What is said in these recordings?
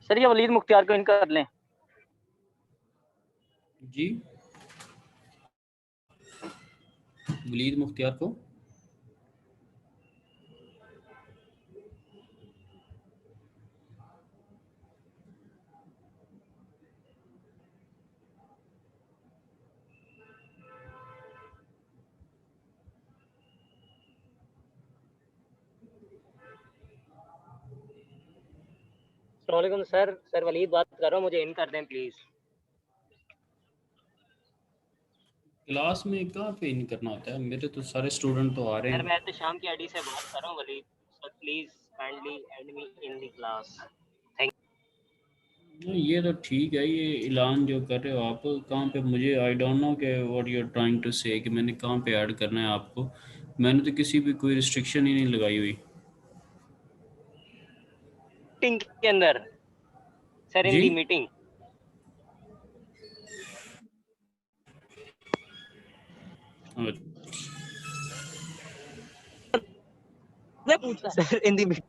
Sir ये वलीद मुख्तियार को इन कर लें। जी वलीद मुख्तियार को अस्सलामुअलैकुम सर। सर वलीद बात कर रहा हूँ, मुझे इन कर दें प्लीज। क्लास में कहाँ पे इन करना होता है? मेरे तो सारे स्टूडेंट तो आ रहे सर हैं। मैं तो शाम की आईडी से बात कर रहा हूँ Walid. Sir please kindly add me in the class. Thank ये तो ठीक है, ये ऐलान जो कर रहे हो आप कहाँ पे, मुझे आई डोंट नो कि what you are trying to say कि मैंने कहाँ पे ऐड करना है आपको। मैंने तो किसी भी कोई रिस्ट्रिक्शन ही नहीं लगाई हुई। मीटिंग के अंदर सर, इन जी दी मीटिंग। मैं पूछता सर इन दी मीटिंग।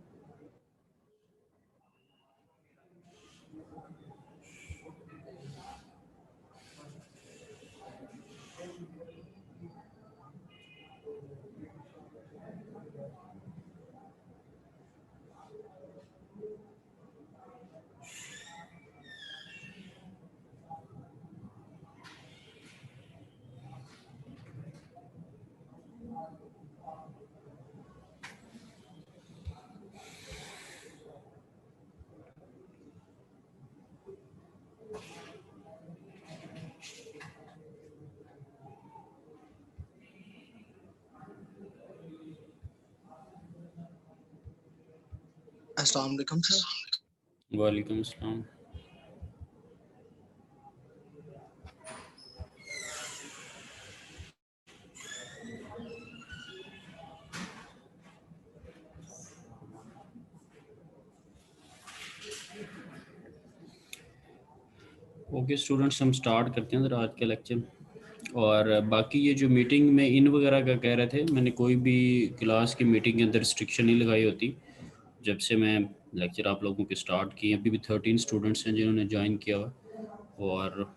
अस्सलाम वालेकुम सर। वालेकुम अस्सलाम। ओके स्टूडेंट्स, हम स्टार्ट करते हैं ज़रा आज का लेक्चर। और बाकी ये जो मीटिंग में इन वगैरह का कह रहे थे, मैंने कोई भी क्लास की मीटिंग के अंदर रिस्ट्रिक्शन नहीं लगाई होती। जब से मैं लेक्चर आप लोगों के स्टार्ट किए, अभी भी 13 स्टूडेंट्स हैं जिन्होंने ज्वाइन किया हुआ। और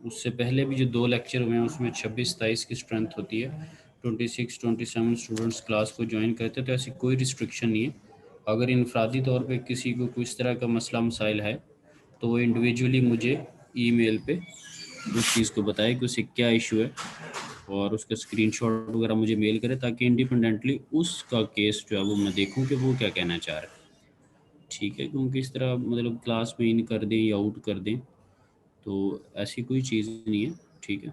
उससे पहले भी जो 2 लेक्चर हुए हैं उसमें 26-27 की स्ट्रेंथ होती है। 26-27 स्टूडेंट्स क्लास को ज्वाइन करते हैं, तो ऐसी कोई रिस्ट्रिक्शन नहीं है। अगर इनफरादी तौर पे किसी को कुछ तरह का मसला मसाइल है तो वो इंडिविजुअली मुझे ईमेल पे उस चीज़ को बताए कि उसे क्या इशू है, और उसका स्क्रीनशॉट वगैरह मुझे मेल करे, ताकि इंडिपेंडेंटली उसका केस जो है वो मैं देखूं कि वो क्या कहना चाह रहा है। ठीक है, क्योंकि इस तरह मतलब क्लास में इन कर दें या आउट कर दें तो ऐसी कोई चीज़ नहीं है। ठीक है,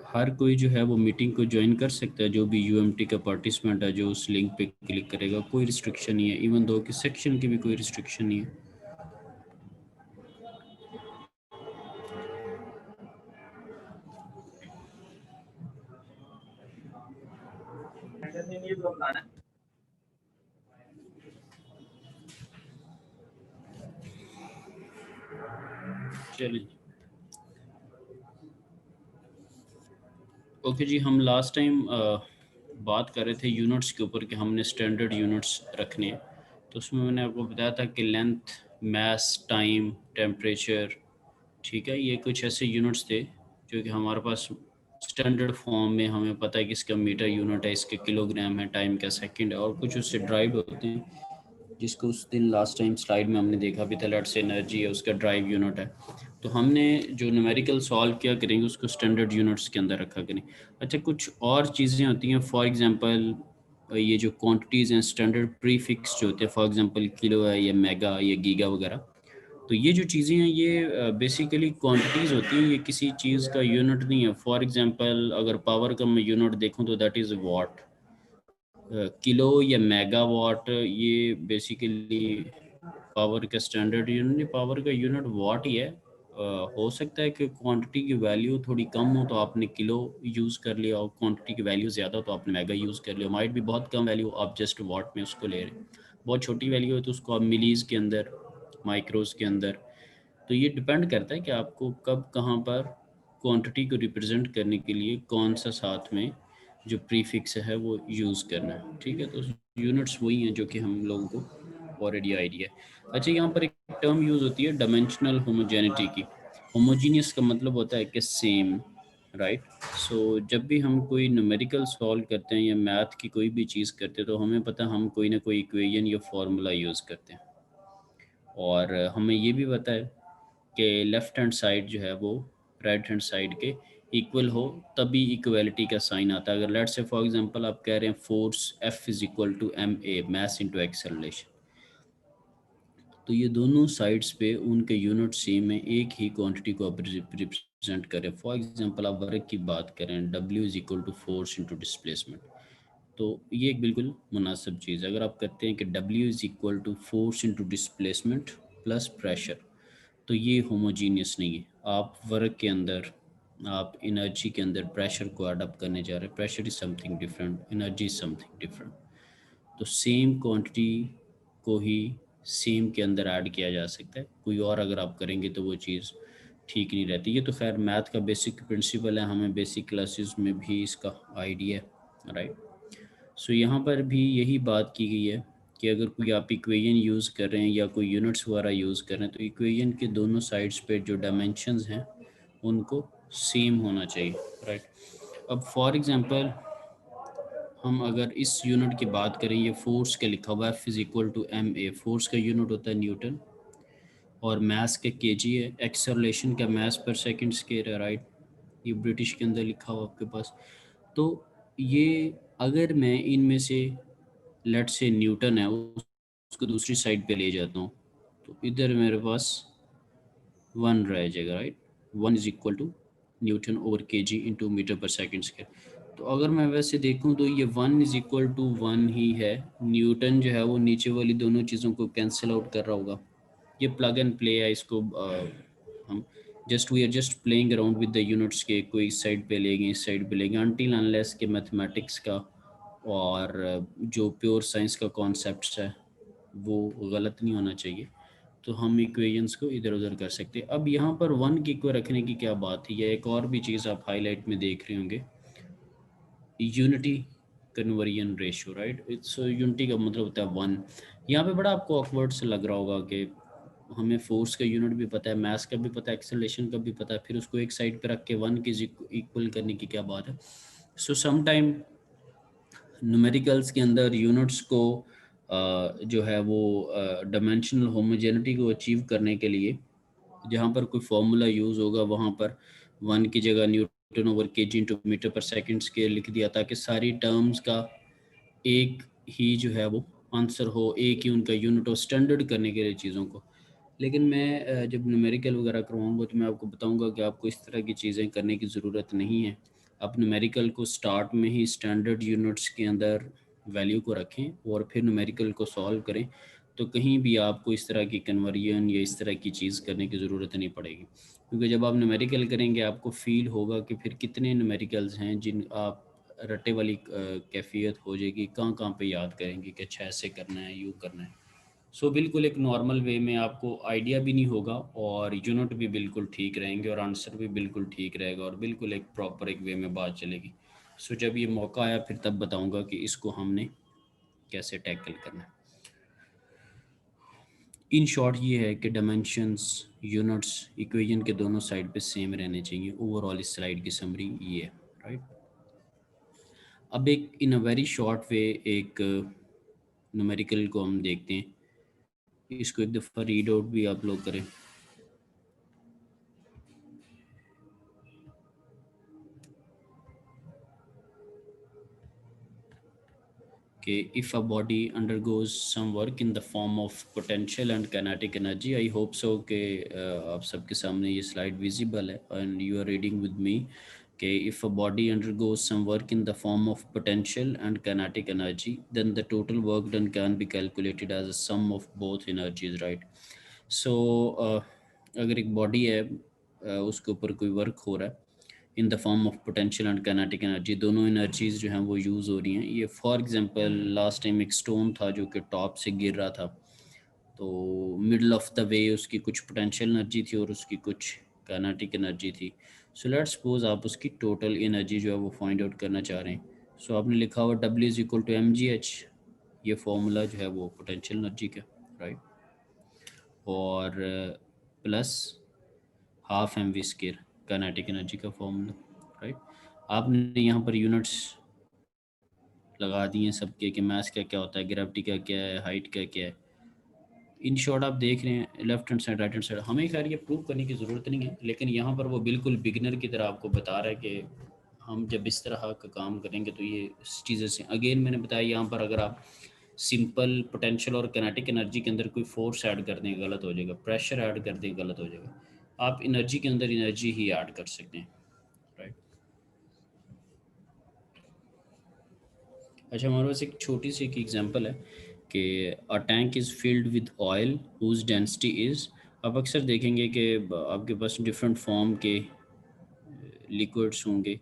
हर कोई जो है वो मीटिंग को ज्वाइन कर सकता है, जो भी यूएमटी का पार्टिसिपेंट है जो उस लिंक पे क्लिक करेगा, कोई रिस्ट्रिक्शन नहीं है। इवन दो कि सेक्शन की भी कोई रिस्ट्रिक्शन नहीं है। चलिए ओके जी, हम लास्ट टाइम बात कर रहे थे यूनिट्स के ऊपर कि हमने स्टैंडर्ड यूनिट्स रखने हैं। तो उसमें मैंने आपको बताया था कि लेंथ, मास, टाइम, टेम्परेचर, ठीक है, ये कुछ ऐसे यूनिट्स थे जो कि हमारे पास स्टैंडर्ड फॉर्म में हमें पता है कि इसका मीटर यूनिट है, इसके किलोग्राम है, टाइम का सेकंड है, और कुछ उससे ड्राइव होते हैं जिसको उस दिन लास्ट टाइम स्लाइड में हमने देखा भी था, लेट से एनर्जी है, उसका ड्राइव यूनिट है। तो हमने जो न्यूमेरिकल सॉल्व किया करेंगे उसको स्टैंडर्ड यूनिट्स के अंदर रखा करें। अच्छा, कुछ और चीज़ें होती हैं, फॉर एग्जांपल ये जो क्वांटिटीज़ हैं स्टैंडर्ड प्रीफिक्स जो होते हैं, फॉर एग्जांपल किलो है या मेगा या गीगा वगैरह। तो ये जो चीज़ें हैं ये बेसिकली क्वांटिटीज़ होती हैं, ये किसी चीज़ का यूनिट नहीं है। फॉर एग्जांपल अगर पावर का मैं यूनिट देखूं तो दैट इज़ वाट। किलो या मेगावाट ये बेसिकली पावर का स्टैंडर्ड यूनिट नहीं, पावर का यूनिट वाट ही है। हो सकता है कि क्वांटिटी की वैल्यू थोड़ी कम हो तो आपने किलो यूज़ कर लिया, और क्वांटिटी की वैल्यू ज़्यादा हो तो आपने मेगा यूज़ कर लिया। माइट भी बहुत कम वैल्यू, आप जस्ट वाट में उसको ले रहे हैं। बहुत छोटी वैल्यू है तो उसको आप मिलीज़ के अंदर, माइक्रोज़ के अंदर। तो ये डिपेंड करता है कि आपको कब कहाँ पर क्वांटिटी को रिप्रेजेंट करने के लिए कौन सा साथ में जो प्रीफिक्स है वो यूज़ करना है, ठीक है। तो यूनिट्स वही हैं जो कि हम लोगों को ऑलरेडी आइडिया है। अच्छा, यहाँ पर एक टर्म यूज़ होती है डायमेंशनल होमोजेनिटी की। होमोजीनियस का मतलब होता है कि सेम, राइट। सो जब भी हम कोई न्यूमेरिकल सॉल्व करते हैं या मैथ की कोई भी चीज़ करते हैं तो हमें पता हम कोई ना कोई इक्वेशन या फार्मूला यूज़ करते हैं, और हमें ये भी पता है कि लेफ़्ट हैंड साइड जो है वो राइट हैंड साइड के इक्वल हो, तभी इक्वलिटी का साइन आता है। अगर लेट्स से फॉर एग्जांपल आप कह रहे हैं force F is equal to m a mass into acceleration, तो ये दोनों साइड्स पे उनके यूनिट सेम है, एक ही क्वांटिटी को आप रिप्रेजेंट करें। फॉर एग्जांपल आप वर्क की बात करें, W is equal to force into displacement, तो ये एक बिल्कुल मुनासिब चीज़ है। अगर आप कहते हैं कि W is equal to force into displacement plus pressure, तो ये होमोजीनियस नहीं है। आप वर्क के अंदर, आप एनर्जी के अंदर प्रेशर को अडॉप्ट करने जा रहे हैं। Pressure is something different, energy is something different. तो सेम क्वांटिटी को ही सेम के अंदर ऐड किया जा सकता है, कोई और अगर आप करेंगे तो वो चीज़ ठीक नहीं रहती। ये तो खैर मैथ का बेसिक प्रिंसिपल है, हमें बेसिक क्लासेस में भी इसका आइडिया है, राइट। सो यहाँ पर भी यही बात की गई है कि अगर कोई आप इक्वेशन यूज़ कर रहे हैं या कोई यूनिट्स वगैरह यूज़ कर रहे हैं तो इक्वेशन के दोनों साइड्स पे जो डायमेंशंस हैं उनको सेम होना चाहिए, राइट। अब फॉर एग्जांपल हम अगर इस यूनिट की बात करें, ये फोर्स का लिखा हुआ है F is equal to m a, force का यूनिट होता है न्यूटन और मास का केजी है, एक्सेलरेशन का मास पर सेकंड स्क्वायर है, राइट। ये ब्रिटिश के अंदर लिखा हुआ आपके पास। तो ये अगर मैं इनमें से लेट से न्यूटन है उसको दूसरी साइड पे ले जाता हूँ तो इधर मेरे पास वन रह जाएगा, right. One is equal to newton over K G into metre per second square. तो अगर मैं वैसे देखूँ तो ये one is equal to one ही है। न्यूटन जो है वो नीचे वाली दोनों चीज़ों को कैंसिल आउट कर रहा होगा। ये प्लग एंड प्ले है, इसको हम just we are just playing around with the units के, कोई इस साइड पे लेंगे इस साइड पे लेंगे, अनटिल अनलेस के मैथमेटिक्स का और जो प्योर साइंस का कॉन्सेप्ट है वो गलत नहीं होना चाहिए, तो हम इक्वेशंस को इधर उधर कर सकते हैं। अब यहाँ पर वन की को रखने की क्या बात है, या एक और भी चीज़ आप हाईलाइट में देख रहे होंगे, unity conversion ratio, right. It's unity का मतलब होता है वन। यहाँ पे बड़ा आपको ऑकवर्ड से लग रहा होगा कि हमें फोर्स का यूनिट भी पता है, मास का भी पता है, एक्सेलरेशन का भी पता है, फिर उसको एक साइड पे रख के वन के इक्वल करने की क्या बात है। सो सम टाइम न्यूमेरिकल्स के अंदर यूनिट्स को जो है वो डायमेंशनल होमोजेनिटी को अचीव करने के लिए जहाँ पर कोई फार्मूला यूज़ होगा वहाँ पर वन की जगह Newton over K G into metre per second square लिख दिया, ताकि सारी टर्म्स का एक ही जो है वो आंसर हो, एक ही उनका यूनिट हो, स्टैंडर्ड करने के लिए चीज़ों को। लेकिन मैं जब न्यूमेरिकल वगैरह करवाऊँगा तो मैं आपको बताऊँगा कि आपको इस तरह की चीज़ें करने की ज़रूरत नहीं है। आप न्यूमेरिकल को स्टार्ट में ही स्टैंडर्ड यूनिट्स के अंदर वैल्यू को रखें और फिर न्यूमेरिकल को सॉल्व करें, तो कहीं भी आपको इस तरह की कन्वर्जन या इस तरह की चीज़ करने की ज़रूरत नहीं पड़ेगी। क्योंकि जब आप न्यूमेरिकल करेंगे आपको फ़ील होगा कि फिर कितने न्यूमेरिकल्स हैं जिन आप रट्टे वाली कैफियत हो जाएगी, कहाँ-कहाँ पे याद करेंगे कि अच्छा ऐसे करना है, यूँ करना है। सो बिल्कुल एक नॉर्मल वे में आपको आइडिया भी नहीं होगा और यूनिट भी बिल्कुल ठीक रहेंगे और आंसर भी बिल्कुल ठीक रहेगा और बिल्कुल एक प्रॉपर एक वे में बात चलेगी। सो जब ये मौका आया फिर तब बताऊंगा कि इसको हमने कैसे टैकल करना है। इन शॉर्ट ये है कि डायमेंशंस, यूनिट्स, इक्वेशन के दोनों साइड पे सेम रहने चाहिए। ओवरऑल इस स्लाइड की समरी ये है, राइट। अब एक इन अ वेरी शॉर्ट वे एक न्यूमेरिकल को हम देखते हैं, इसको एक दफ़ा रीड आउट भी आप लोग करें। Okay, if a body undergoes some work in the form of potential and kinetic energy, I hope so कि आप सबके सामने ये slide visible है and you are reading with me. Okay, if a body undergoes some work in the form of potential and kinetic energy, then the total work done can be calculated as a sum of both energies, right? So अगर एक body है उसके ऊपर कोई work हो रहा है in the form of potential and kinetic energy, दोनों एनर्जीज जो हैं वो यूज़ हो रही हैं। ये फॉर एग्जांपल लास्ट टाइम एक स्टोन था जो कि टॉप से गिर रहा था, तो मिडल ऑफ द वे उसकी कुछ पोटेंशियल एनर्जी थी और उसकी कुछ काइनेटिक एनर्जी थी। सो लेट्स सपोज आप उसकी टोटल एनर्जी जो है वो फाइंड आउट करना चाह रहे हैं, सो आपने लिखा हुआ W is equal to mgh, ये फॉर्मूला जो है वो पोटेंशियल एनर्जी का, राइट, और plus half m v square kinetic energy का फॉर्मूला, राइट। आपने यहाँ पर यूनिट्स लगा दिए सबके कि मास का क्या होता है, ग्रेविटी का क्या है, हाइट का क्या है। इन शॉर्ट आप देख रहे हैं left hand side right hand side, हमें खैर ये प्रूव करने की ज़रूरत नहीं है, लेकिन यहाँ पर वो बिल्कुल बिगिनर की तरह आपको बता रहा है कि हम जब इस तरह का काम करेंगे तो ये चीज़ें से, अगेन मैंने बताया यहाँ पर अगर आप सिंपल पोटेंशियल और किनेटिक एनर्जी के अंदर कोई फोर्स ऐड कर दें गलत हो जाएगा, प्रेशर ऐड कर दें गलत हो जाएगा, आप एनर्जी के अंदर एनर्जी ही ऐड कर सकते हैं, राइट। अच्छा, हमारे पास एक छोटी सी एक एग्जांपल है कि a tank is filled with oil whose density is, आप अक्सर देखेंगे कि आपके पास डिफरेंट फॉर्म के लिक्विड्स होंगे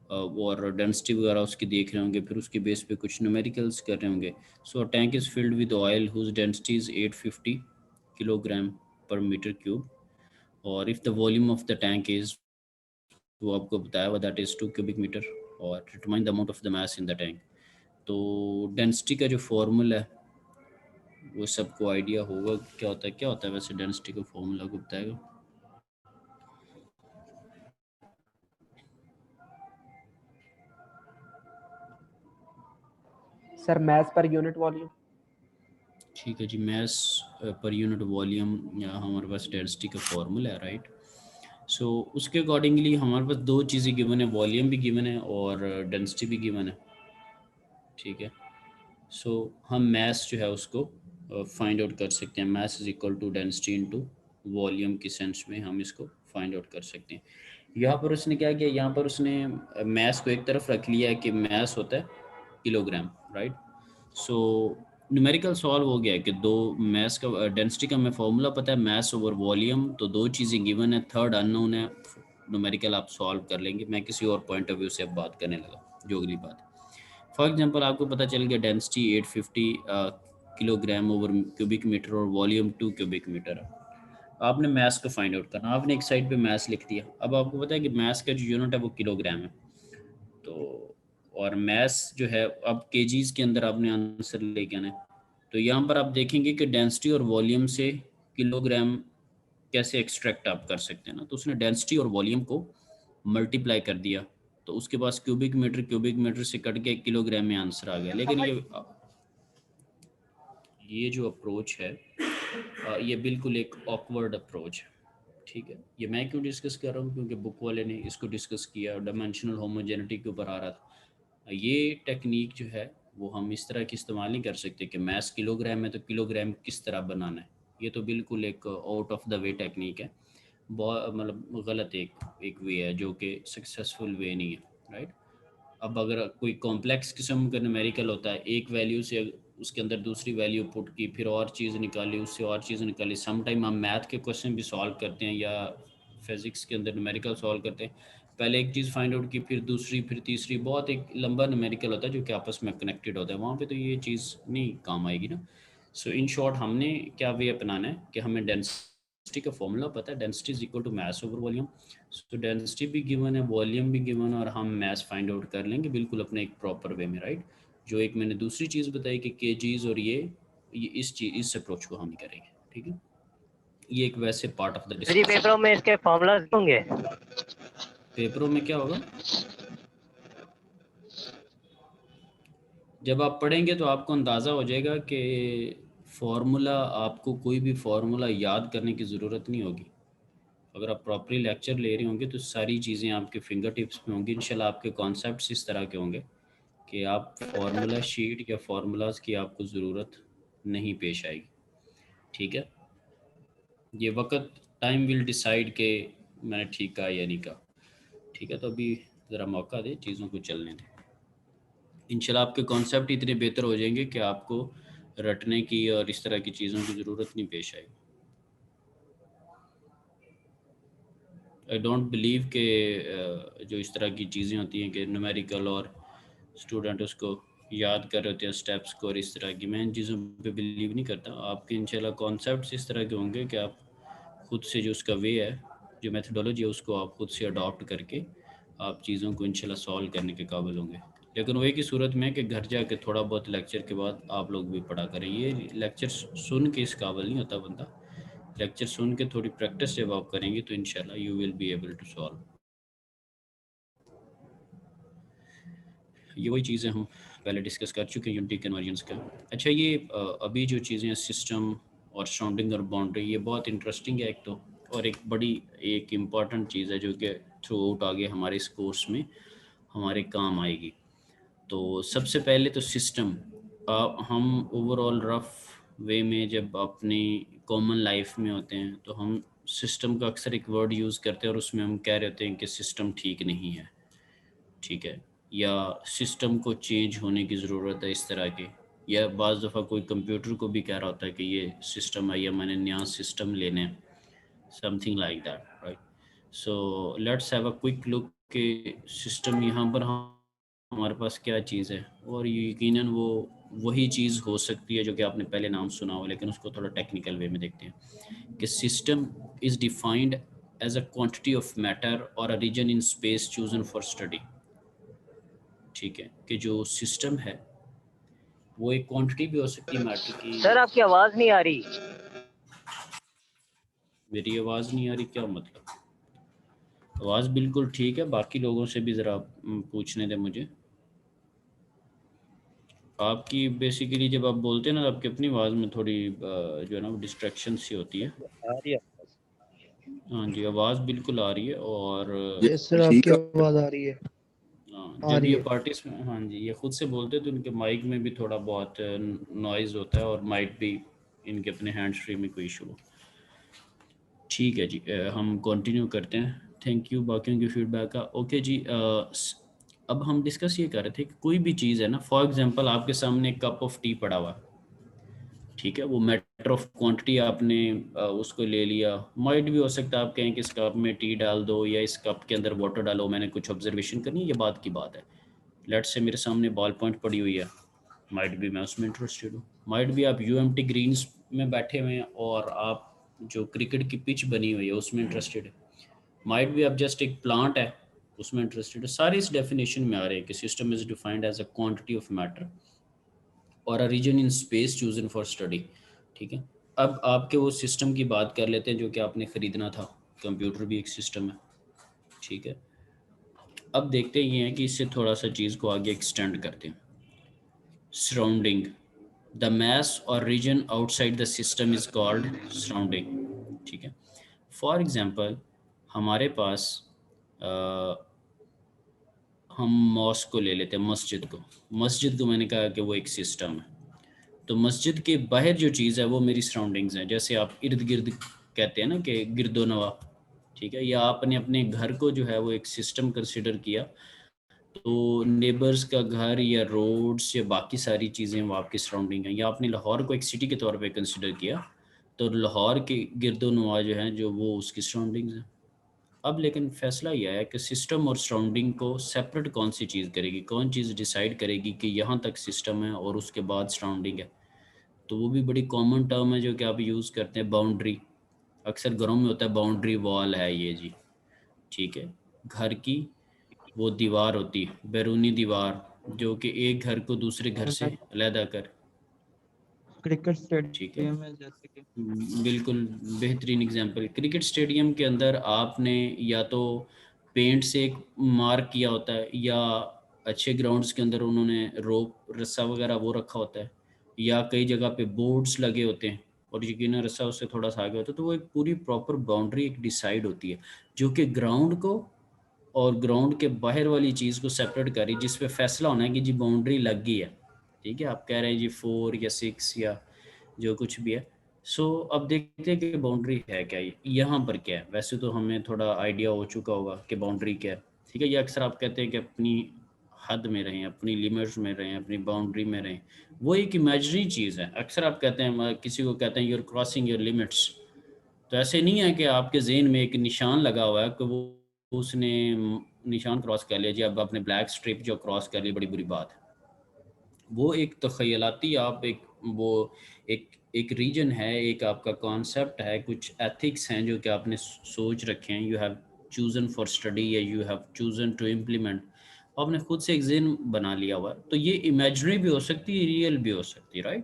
और डेंसिटी वगैरह उसकी देख रहे होंगे, फिर उसके बेस पे कुछ न्यूमेरिकल्स कर रहे होंगे। So tank is filled with oil whose density is 850 kilogram per metre cube, और if the volume of the tank is, वो आपको बताया हुआ दैट इज़ 2 क्यूबिक मीटर, और determine the amount of the mass in the tank. तो density का जो formula है वो सबको आइडिया होगा क्या होता है वैसे डेंसिटी का फॉर्मूला को बताएगा। सर मैस पर यूनिट वॉल्यूम। ठीक है जी, मास पर यूनिट वॉल्यूम हमारे पास डेंसिटी का फॉर्मूला है, राइट। सो उसके अकॉर्डिंगली हमारे पास दो चीज़ें गिवन है, वॉल्यूम भी गिवन है और डेंसिटी भी गिवन है, ठीक है। सो हम मास जो है उसको फाइंड आउट कर सकते हैं, mass is equal to density into volume की सेंस में हम इसको फाइंड आउट कर सकते हैं। यहाँ पर उसने क्या किया, यहाँ पर उसने मास को एक तरफ रख लिया है कि मास होता है kilogram, right. So numerical solve हो गया है कि दो मास का डेंसिटी का हमें फॉर्मूला पता है, मास ओवर वॉल्यूम, तो दो चीज़ें गिवन है, थर्ड अननोन है, न्यूमेरिकल आप सॉल्व कर लेंगे। मैं किसी और पॉइंट ऑफ व्यू से अब बात करने लगा, जो अगली बात है। फॉर एग्जांपल आपको पता चल गया density 850 kilogram over cubic metre और वॉल्यूम 2 क्यूबिक मीटर है। आपने मास को फाइंड आउट करना, आपने एक साइड पे मास लिख दिया। अब आपको पता है कि मास का जो यूनिट है वो किलोग्राम है, तो और मास जो है अब केजीज के अंदर आपने आंसर लेके आना है। तो यहाँ पर आप देखेंगे कि डेंसिटी और वॉल्यूम से किलोग्राम कैसे एक्सट्रैक्ट आप कर सकते हैं ना, तो उसने डेंसिटी और वॉल्यूम को मल्टीप्लाई कर दिया, तो उसके पास क्यूबिक मीटर से कट के किलोग्राम में आंसर आ गया। लेकिन ये जो अप्रोच है ये बिल्कुल एक ऑकवर्ड अप्रोच है, ठीक है। ये मैं क्यों डिस्कस कर रहा हूँ, क्योंकि बुक वाले ने इसको डिस्कस किया, डायमेंशनल होमोजेनिटी के ऊपर आ रहा था। ये टेक्निक जो है वो हम इस तरह की इस्तेमाल नहीं कर सकते कि मैथ्स किलोग्राम है तो किलोग्राम किस तरह बनाना है। ये तो बिल्कुल एक out of the way technique है, बहुत मतलब गलत एक वे है जो कि सक्सेसफुल वे नहीं है, राइट। अब अगर कोई कॉम्प्लेक्स किस्म का न्यूमेरिकल होता है, एक वैल्यू से उसके अंदर दूसरी वैल्यू पुट की, फिर और चीज़ निकाली, उससे और चीज़ निकाली। सम टाइम हम मैथ के क्वेश्चन भी सॉल्व करते हैं या फिज़िक्स के अंदर न्यूमेरिकल सॉल्व करते हैं, पहले एक चीज़ फाइंड आउट की, फिर दूसरी, फिर तीसरी, बहुत एक लंबा न्यूमेरिकल होता है जो कि आपस में कनेक्टेड होता है। वहाँ पे तो ये चीज़ नहीं काम आएगी ना। सो इन शॉर्ट हमने क्या वे अपनाना है कि हमें डेंसिटी का फॉर्मूला पता है, density is equal to mass over volume. तो डेंसिटी भी गिवन है, वॉल्यूम भी गिवन है, और हम मास फाइंड आउट कर लेंगे बिल्कुल अपने एक प्रॉपर वे में, राइट। जो एक मैंने दूसरी चीज़ बताई कि केजीज और ये इस अप्रोच को हम नहीं करेंगे, ठीक है। ये एक वैसे पार्ट ऑफ द जी डिस्कशन। पेपरों में इसके फॉर्मूलाज होंगे। पेपरों में क्या होगा, जब आप पढ़ेंगे तो आपको अंदाज़ा हो जाएगा कि फार्मूला, आपको कोई भी फार्मूला याद करने की ज़रूरत नहीं होगी। अगर आप प्रॉपरली लेक्चर ले रहे होंगे तो सारी चीज़ें आपके फिंगर टिप्स में होंगी। इंशाल्लाह आपके कॉन्सेप्ट्स इस तरह के होंगे कि आप फार्मूला शीट या फार्मूलाज की आपको ज़रूरत नहीं पेश आएगी, ठीक है। ये वक्त टाइम विल डिसाइड कि मैंने ठीक कहा या नहीं कहा, ठीक है। तो अभी ज़रा मौका दे, चीज़ों को चलने दें। इंशाल्लाह आपके कॉन्सेप्ट इतने बेहतर हो जाएंगे कि आपको रटने की और इस तरह की चीज़ों की ज़रूरत नहीं पेश आएगी। आई डोंट बिलीव कि जो इस तरह की चीज़ें होती हैं कि न्यूमेरिकल और स्टूडेंट उसको याद कर रहे होते हैं स्टेप्स को और इस तरह की, मैं इन चीज़ों पे बिलीव नहीं करता। आपके इंशाल्लाह कॉन्सेप्ट्स इस तरह के होंगे कि आप खुद से जो उसका वे है, जो मेथडोलॉजी है, उसको आप खुद से अडॉप्ट करके आप चीज़ों को इंशाल्लाह सॉल्व करने के काबिल होंगे। लेकिन वही की सूरत में कि घर जाके थोड़ा बहुत लेक्चर के बाद आप लोग भी पढ़ा करें। ये लेक्चर सुन के इस काबिल नहीं होता बंदा, लेक्चर सुन के थोड़ी प्रैक्टिस जब आप करेंगे तो इंशाल्लाह you will be able to solve. ये वही चीज़ें हम पहले डिस्कस कर चुके हैं यूनिटी कन्वर्जेंस का। अच्छा, ये अभी जो चीज़ें सिस्टम और सराउंडिंग और बाउंड्री, ये बहुत इंटरेस्टिंग है एक तो, और एक बड़ी एक इम्पॉर्टेंट चीज़ है जो कि थ्रू आउट आगे हमारे इस कोर्स में हमारे काम आएगी। तो सबसे पहले तो सिस्टम, हम ओवरऑल रफ वे में जब अपनी कॉमन लाइफ में होते हैं तो हम सिस्टम का अक्सर एक वर्ड यूज़ करते हैं और उसमें हम कह रहे होते हैं कि सिस्टम ठीक नहीं है, ठीक है, या सिस्टम को चेंज होने की ज़रूरत है इस तरह के, या बाज़ दफ़ा कोई कंप्यूटर को भी कह रहा होता है कि ये सिस्टम है या मैंने नया सिस्टम लेने हैं, something like that, right. So let's have a quick look के सिस्टम यहाँ पर हमारे पास क्या चीज़ है, और यकीनन वो वही चीज़ हो सकती है जो कि आपने पहले नाम सुना हो, लेकिन उसको थोड़ा टेक्निकल वे में देखते हैं कि system is defined as a quantity of matter और a region in space chosen for study. ठीक है, कि जो सिस्टम है वो एक क्वांटिटी भी हो सकती है मैटर की। सर आपकी आवाज नहीं आ रही। मेरी आवाज़ नहीं आ रही, क्या मतलब? आवाज़ बिल्कुल ठीक है, बाकी लोगों से भी ज़रा पूछने दें मुझे। आपकी बेसिकली जब आप बोलते हैं ना, आपकी अपनी आवाज़ में थोड़ी जो है ना डिस्ट्रैक्शन सी होती है। आ रही है। हाँ जी, आवाज़ बिल्कुल आ रही है, और यस सर, आपकी आवाज़ आ रही है। आ जब रही ये है। पार्टिस, हाँ जी, ये खुद से बोलते हैं तो उनके माइक में भी थोड़ा बहुत नॉइज़ होता है, और माइट भी इनके अपने हैंड फ्री में कोई इशू हो। ठीक है जी, हम कंटिन्यू करते हैं। थैंक यू बाकियों की फीडबैक का। ओके जी, अब हम डिस्कस ये कर रहे थे कि कोई भी चीज़ है ना, फॉर एग्जांपल आपके सामने एक कप ऑफ टी पड़ा हुआ, ठीक है, वो मैटर ऑफ क्वांटिटी आपने उसको ले लिया। माइट भी हो सकता है आप कहें कि इस कप में टी डाल दो या इस कप के अंदर वाटर डालो, मैंने कुछ ऑब्जर्वेशन करनी है, ये बात की बात है। लेट्स से मेरे सामने बॉल पॉइंट पड़ी हुई है, माइट भी मैं उसमें इंटरेस्टेड हूँ, माइट भी आप यूएमटी ग्रीन्स में बैठे हुए हैं और आप जो क्रिकेट की पिच बनी हुई है उसमें इंटरेस्टेड है, माइट भी आप जस्ट एक प्लांट है उसमें इंटरेस्टेड है। सारे इस डेफिनेशन में आ रहे हैं कि system is defined as a quantity of matter और a region in space chosen for study. ठीक है, अब आपके वो सिस्टम की बात कर लेते हैं जो कि आपने ख़रीदना था। कंप्यूटर भी एक सिस्टम है, ठीक है। अब देखते ये हैं कि इससे थोड़ा सा चीज़ को आगे एक्सटेंड करते हैं। सराउंडिंग, द मैस और region outside the system is called surrounding. ठीक है, फॉर एग्ज़ाम्पल हमारे पास हम मॉस्क को ले लेते हैं, मस्जिद को। मस्जिद को मैंने कहा कि वो एक सिस्टम है, तो मस्जिद के बाहर जो चीज़ है वो मेरी सराउंडिंग्स हैं। जैसे आप इर्द गिर्द कहते हैं ना कि गिरदो नवा, ठीक है, या आपने अपने घर को जो है वो एक सिस्टम कंसिडर किया, तो नेबर्स का घर या रोड्स या बाकी सारी चीज़ें वो आपकी सराउंडिंग हैं। या आपने लाहौर को एक सिटी के तौर पे कंसिडर किया, तो लाहौर के गिरदो नवा जो हैं जो वो उसकी सराउंडिंग्स हैं। अब लेकिन फैसला यह है कि सिस्टम और सराउंडिंग को सेपरेट कौन सी चीज़ करेगी, कौन चीज़ डिसाइड करेगी कि यहाँ तक सिस्टम है और उसके बाद सराउंडिंग है। तो वो भी बड़ी कॉमन टर्म है जो कि आप यूज़ करते हैं, बाउंड्री। अक्सर घरों में होता है बाउंड्री वॉल है ये जी, ठीक है, घर की वो दीवार होती है, बैरूनी दीवार, जो कि एक घर को दूसरे घर से अलहदा कर, क्रिकेट ठीक है। स्टेडियम है जैसे कि। बिल्कुल बेहतरीन एग्जांपल, क्रिकेट स्टेडियम के अंदर आपने या तो पेंट से एक मार्क किया होता है, या अच्छे ग्राउंड्स के अंदर उन्होंने रोप रस्सा वगैरह वो रखा होता है, या कई जगह पे बोर्ड्स लगे होते हैं और यकीन रस्सा उससे थोड़ा सा आगे होता है, तो वो एक पूरी प्रॉपर बाउंड्री एक डिसाइड होती है जो कि ग्राउंड को और ग्राउंड के बाहर वाली चीज़ को सेपरेट करी, जिस पे फैसला होना है कि जी बाउंड्री लग गई है, ठीक है। आप कह रहे हैं जी 4 या 6 या जो कुछ भी है। सो अब देखते हैं कि बाउंड्री है क्या, ये यहाँ पर क्या है। वैसे तो हमें थोड़ा आइडिया हो चुका होगा कि बाउंड्री क्या है, ठीक है। ये अक्सर आप कहते हैं कि अपनी हद में रहें, अपनी लिमिट्स में रहें, अपनी बाउंड्री में रहें। वो एक इमेजिनरी चीज़ है। अक्सर आप कहते हैं, किसी को कहते हैं यूर क्रॉसिंग योर लिमिट्स, तो ऐसे नहीं है कि आपके ज़हन में एक निशान लगा हुआ है कि वो उसने निशान क्रॉस कर लिया जी, अब आपने ब्लैक स्ट्रिप जो क्रॉस कर ली बड़ी बुरी बात है। वो एक तख़यलाती आप एक वो एक एक रीजन है, एक आपका कॉन्सेप्ट है, कुछ एथिक्स हैं जो कि आपने सोच रखे हैं, you have chosen for study या you have chosen to implement. आपने खुद से एक ज़हन बना लिया हुआ है, तो ये इमेजिनरी भी हो सकती है, रियल भी हो सकती है, राइट।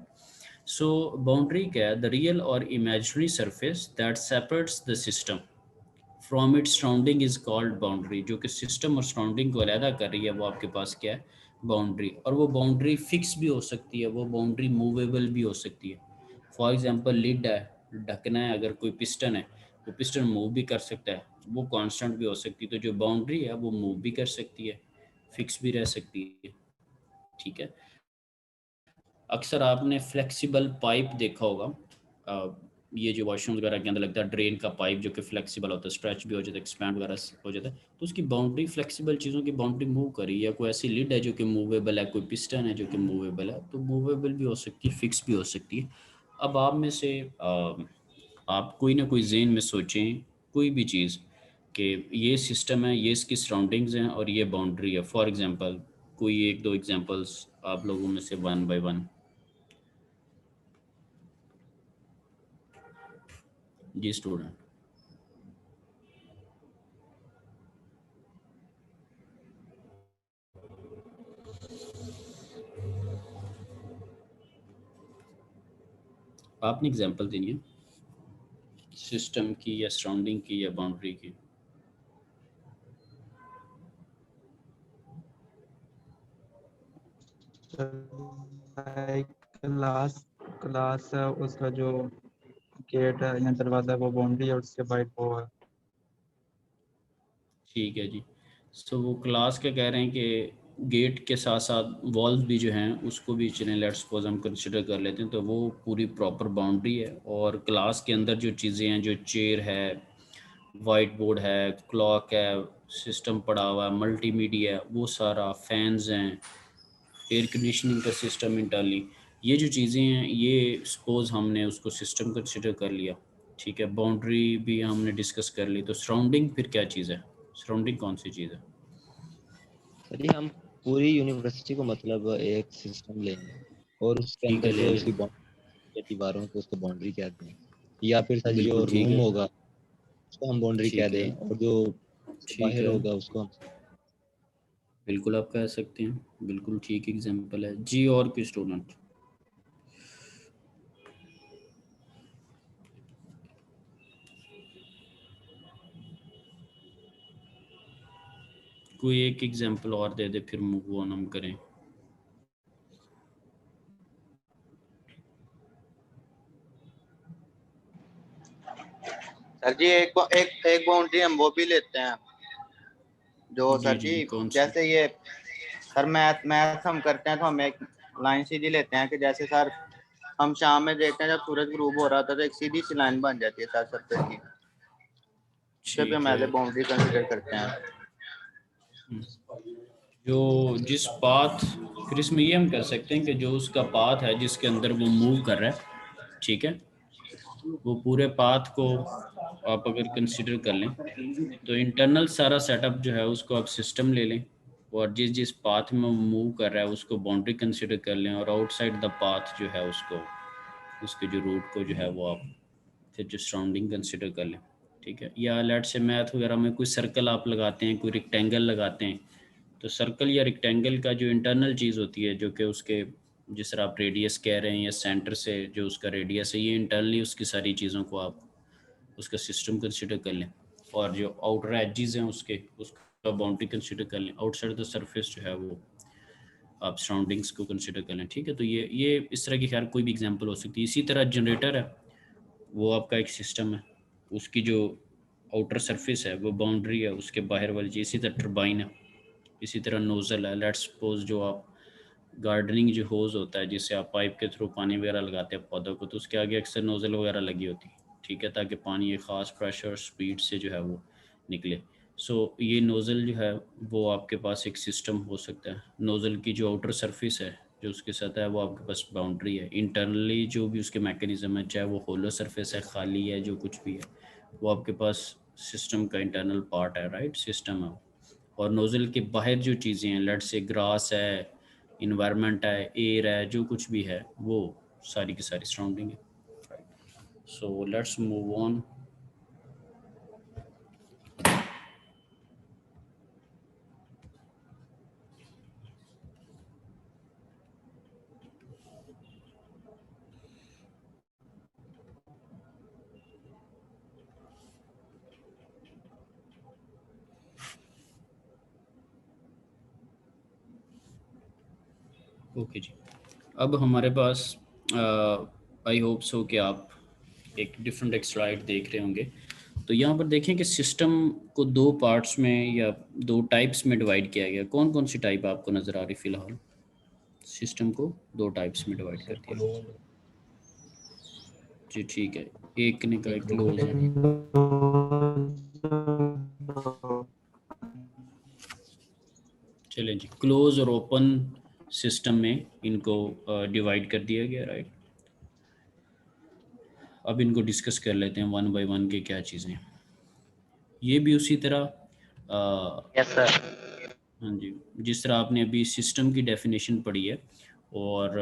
सो बाउंड्री क्या है? द रियल और imaginary surface that separates the system from its surrounding is called boundary. जो कि सिस्टम और सराउंडिंग को अलहदा कर रही है, वो आपके पास क्या है? बाउंड्री। और वो बाउंड्री फिक्स भी हो सकती है, वो बाउंड्री मूवेबल भी हो सकती है। फॉर एग्जांपल लिड है, ढकना है, अगर कोई पिस्टन है, वो पिस्टन मूव भी कर सकता है, वो कांस्टेंट भी हो सकती है। तो जो बाउंड्री है वो मूव भी कर सकती है, फिक्स भी रह सकती है, ठीक है। अक्सर आपने फ्लेक्सिबल पाइप देखा होगा, ये जो वॉशरूम वगैरह के अंदर लगता है, ड्रेन का पाइप जो कि फ्लेक्सिबल होता है, स्ट्रेच भी हो जाता है, एक्सपैंड वगैरह हो जाता है, तो उसकी बाउंड्री फ्लेक्सिबल चीज़ों की बाउंड्री मूव करी। या कोई ऐसी लिड है जो कि मूवेबल है, कोई पिस्टन है जो कि मूवेबल है, तो मूवेबल भी हो सकती है, फिक्स भी हो सकती है। अब आप में से आप कोई ना कोई जेन में सोचें कोई भी चीज़ कि ये सिस्टम है, ये इसकी सराउंडिंग्स हैं और ये बाउंड्री है। फॉर एग्जांपल कोई एक दो एग्जांपल्स आप लोगों में से वन बाय वन। जी स्टूडेंट। आपने एग्जांपल देनी है सिस्टम की या सराउंडिंग की या बाउंड्री की। क्लास क्लास है, उसका जो गेट है या दरवाजा, वो बाउंड्री है, और उसके बाहर वो है। ठीक है जी। सो वो क्लास के कह रहे हैं कि गेट के साथ साथ वॉल्स भी जो हैं उसको भी चलें, लेट्स सपोज हम कंसिडर कर लेते हैं, तो वो पूरी प्रॉपर बाउंड्री है। और क्लास के अंदर जो चीज़ें हैं, जो चेयर है, वाइट बोर्ड है, क्लॉक है, सिस्टम पड़ा हुआ है, मल्टीमीडिया है, वो सारा, फैंस हैं, एयर कंडीशनिंग का सिस्टम इंटरनली, ये जो चीज़ें हैं, ये सपोज़ हमने उसको सिस्टम कंसिडर कर लिया, ठीक है। बाउंड्री भी हमने डिस्कस कर ली, तो सराउंडिंग फिर क्या चीज़ है? सराउंडिंग कौन सी चीज़ है? सर ये हम पूरी यूनिवर्सिटी को मतलब एक सिस्टम लेंगे और उसके ठीक है, अंदर ले जो लें। उसकी बाउंड्री दीवारों को उसको बाउंड्री कहते हैं, या फिर सर जो बिल्कुल ठीक रूम है। होगा उसको हम बाउंड्री कह ठीक है। दें, और जो ठीक बाहर है। होगा उसको हम। बिल्कुल आप कह सकते हैं, बिल्कुल ठीक एग्जांपल है जी। और कोई स्टूडेंट? कोई एक एग्जांपल और दे दे, फिर मूव ऑन हम करें। सर जी एक एक बाउंड्री हम वो भी लेते हैं, जो जी सर जी जी जी, कौन सी? जैसे ये सर मैथ मैथ हम करते हैं तो हम एक लाइन सीधी लेते हैं कि जैसे सर हम शाम में देखते हैं जब सूरज ग्रूब हो रहा था तो एक सीधी सी लाइन बन जाती है सर सरफेस की, उसे भी ठीक हम एज है। ए बाउंड्री कंसिडर करते हैं। जो जिस पाथ, फिर इसमें ये हम कर सकते हैं कि जो उसका पाथ है जिसके अंदर वो मूव कर रहा है, ठीक है, वो पूरे पाथ को आप अगर कंसिडर कर लें, तो इंटरनल सारा सेटअप जो है उसको आप सिस्टम ले लें, और जिस जिस पाथ में वो मूव कर रहा है उसको बाउंड्री कंसिडर कर लें, और आउटसाइड द पाथ जो है उसको, उसके जो रूट को जो है वो आप फिर जो सराउंडिंग कंसिडर कर लें, ठीक है। या लेट से मैथ वगैरह में कोई सर्कल आप लगाते हैं, कोई रेक्टेंगल लगाते हैं, तो सर्कल या रेक्टेंगल का जो इंटरनल चीज़ होती है, जो कि उसके, जिस तरह आप रेडियस कह रहे हैं या सेंटर से जो उसका रेडियस है, ये इंटरनली उसकी सारी चीज़ों को आप उसका सिस्टम कंसिडर कर लें, और जो आउटर एजेस हैं उसके, उसका बाउंड्री कंसिडर कर लें, आउटसाइड द सरफेस जो है वो आप सराउंडिंग्स को कंसिडर कर लें, ठीक है। तो ये इस तरह की खैर कोई भी एग्जांपल हो सकती है। इसी तरह जनरेटर है, वो आपका एक सिस्टम है, उसकी जो आउटर सरफेस है वो बाउंड्री है, उसके बाहर वाली चीज़। इसी तरह टरबाइन है, इसी तरह नोज़ल है। लेट्स सपोज जो आप गार्डनिंग जो होज़ होता है जिससे आप पाइप के थ्रू पानी वगैरह लगाते हैं पौधों को, तो उसके आगे अक्सर नोज़ल वगैरह लगी होती है, ठीक है, ताकि पानी एक ख़ास प्रेशर और स्पीड से जो है वो निकले। सो ये नोज़ल जो है वो आपके पास एक सिस्टम हो सकता है। नोज़ल की जो आउटर सरफेस है, जो उसकी सतह है, वो आपके पास बाउंड्री है। इंटरनली जो भी उसके मैकेनिज़्म है, चाहे वो होलो सरफेस है, खाली है, जो कुछ भी है, वो आपके पास सिस्टम का इंटरनल पार्ट है, राइट, सिस्टम है वो। और नोज़ल के बाहर जो चीज़ें हैं, लेट्स से ग्रास है, इन्वायरमेंट है, एयर है, जो कुछ भी है, वो सारी की सारी सराउंडिंग है, right. So let's move on. Okay जी, अब हमारे पास आई होप सो कि आप एक डिफरेंट एक स्लाइड देख रहे होंगे। तो यहाँ पर देखें कि सिस्टम को दो पार्ट्स में या दो टाइप्स में डिवाइड किया गया। कौन कौन सी टाइप आपको नज़र आ रही फ़िलहाल? सिस्टम को दो टाइप्स में डिवाइड कर दिया जी, ठीक है। एक ने कहा क्लोज है, चलें जी, क्लोज और ओपन सिस्टम में इनको डिवाइड कर दिया गया, राइट। अब इनको डिस्कस कर लेते हैं वन बाय वन के क्या चीज़ें। ये भी उसी तरह यस सर। हाँ जी, जिस तरह आपने अभी सिस्टम की डेफिनेशन पढ़ी है और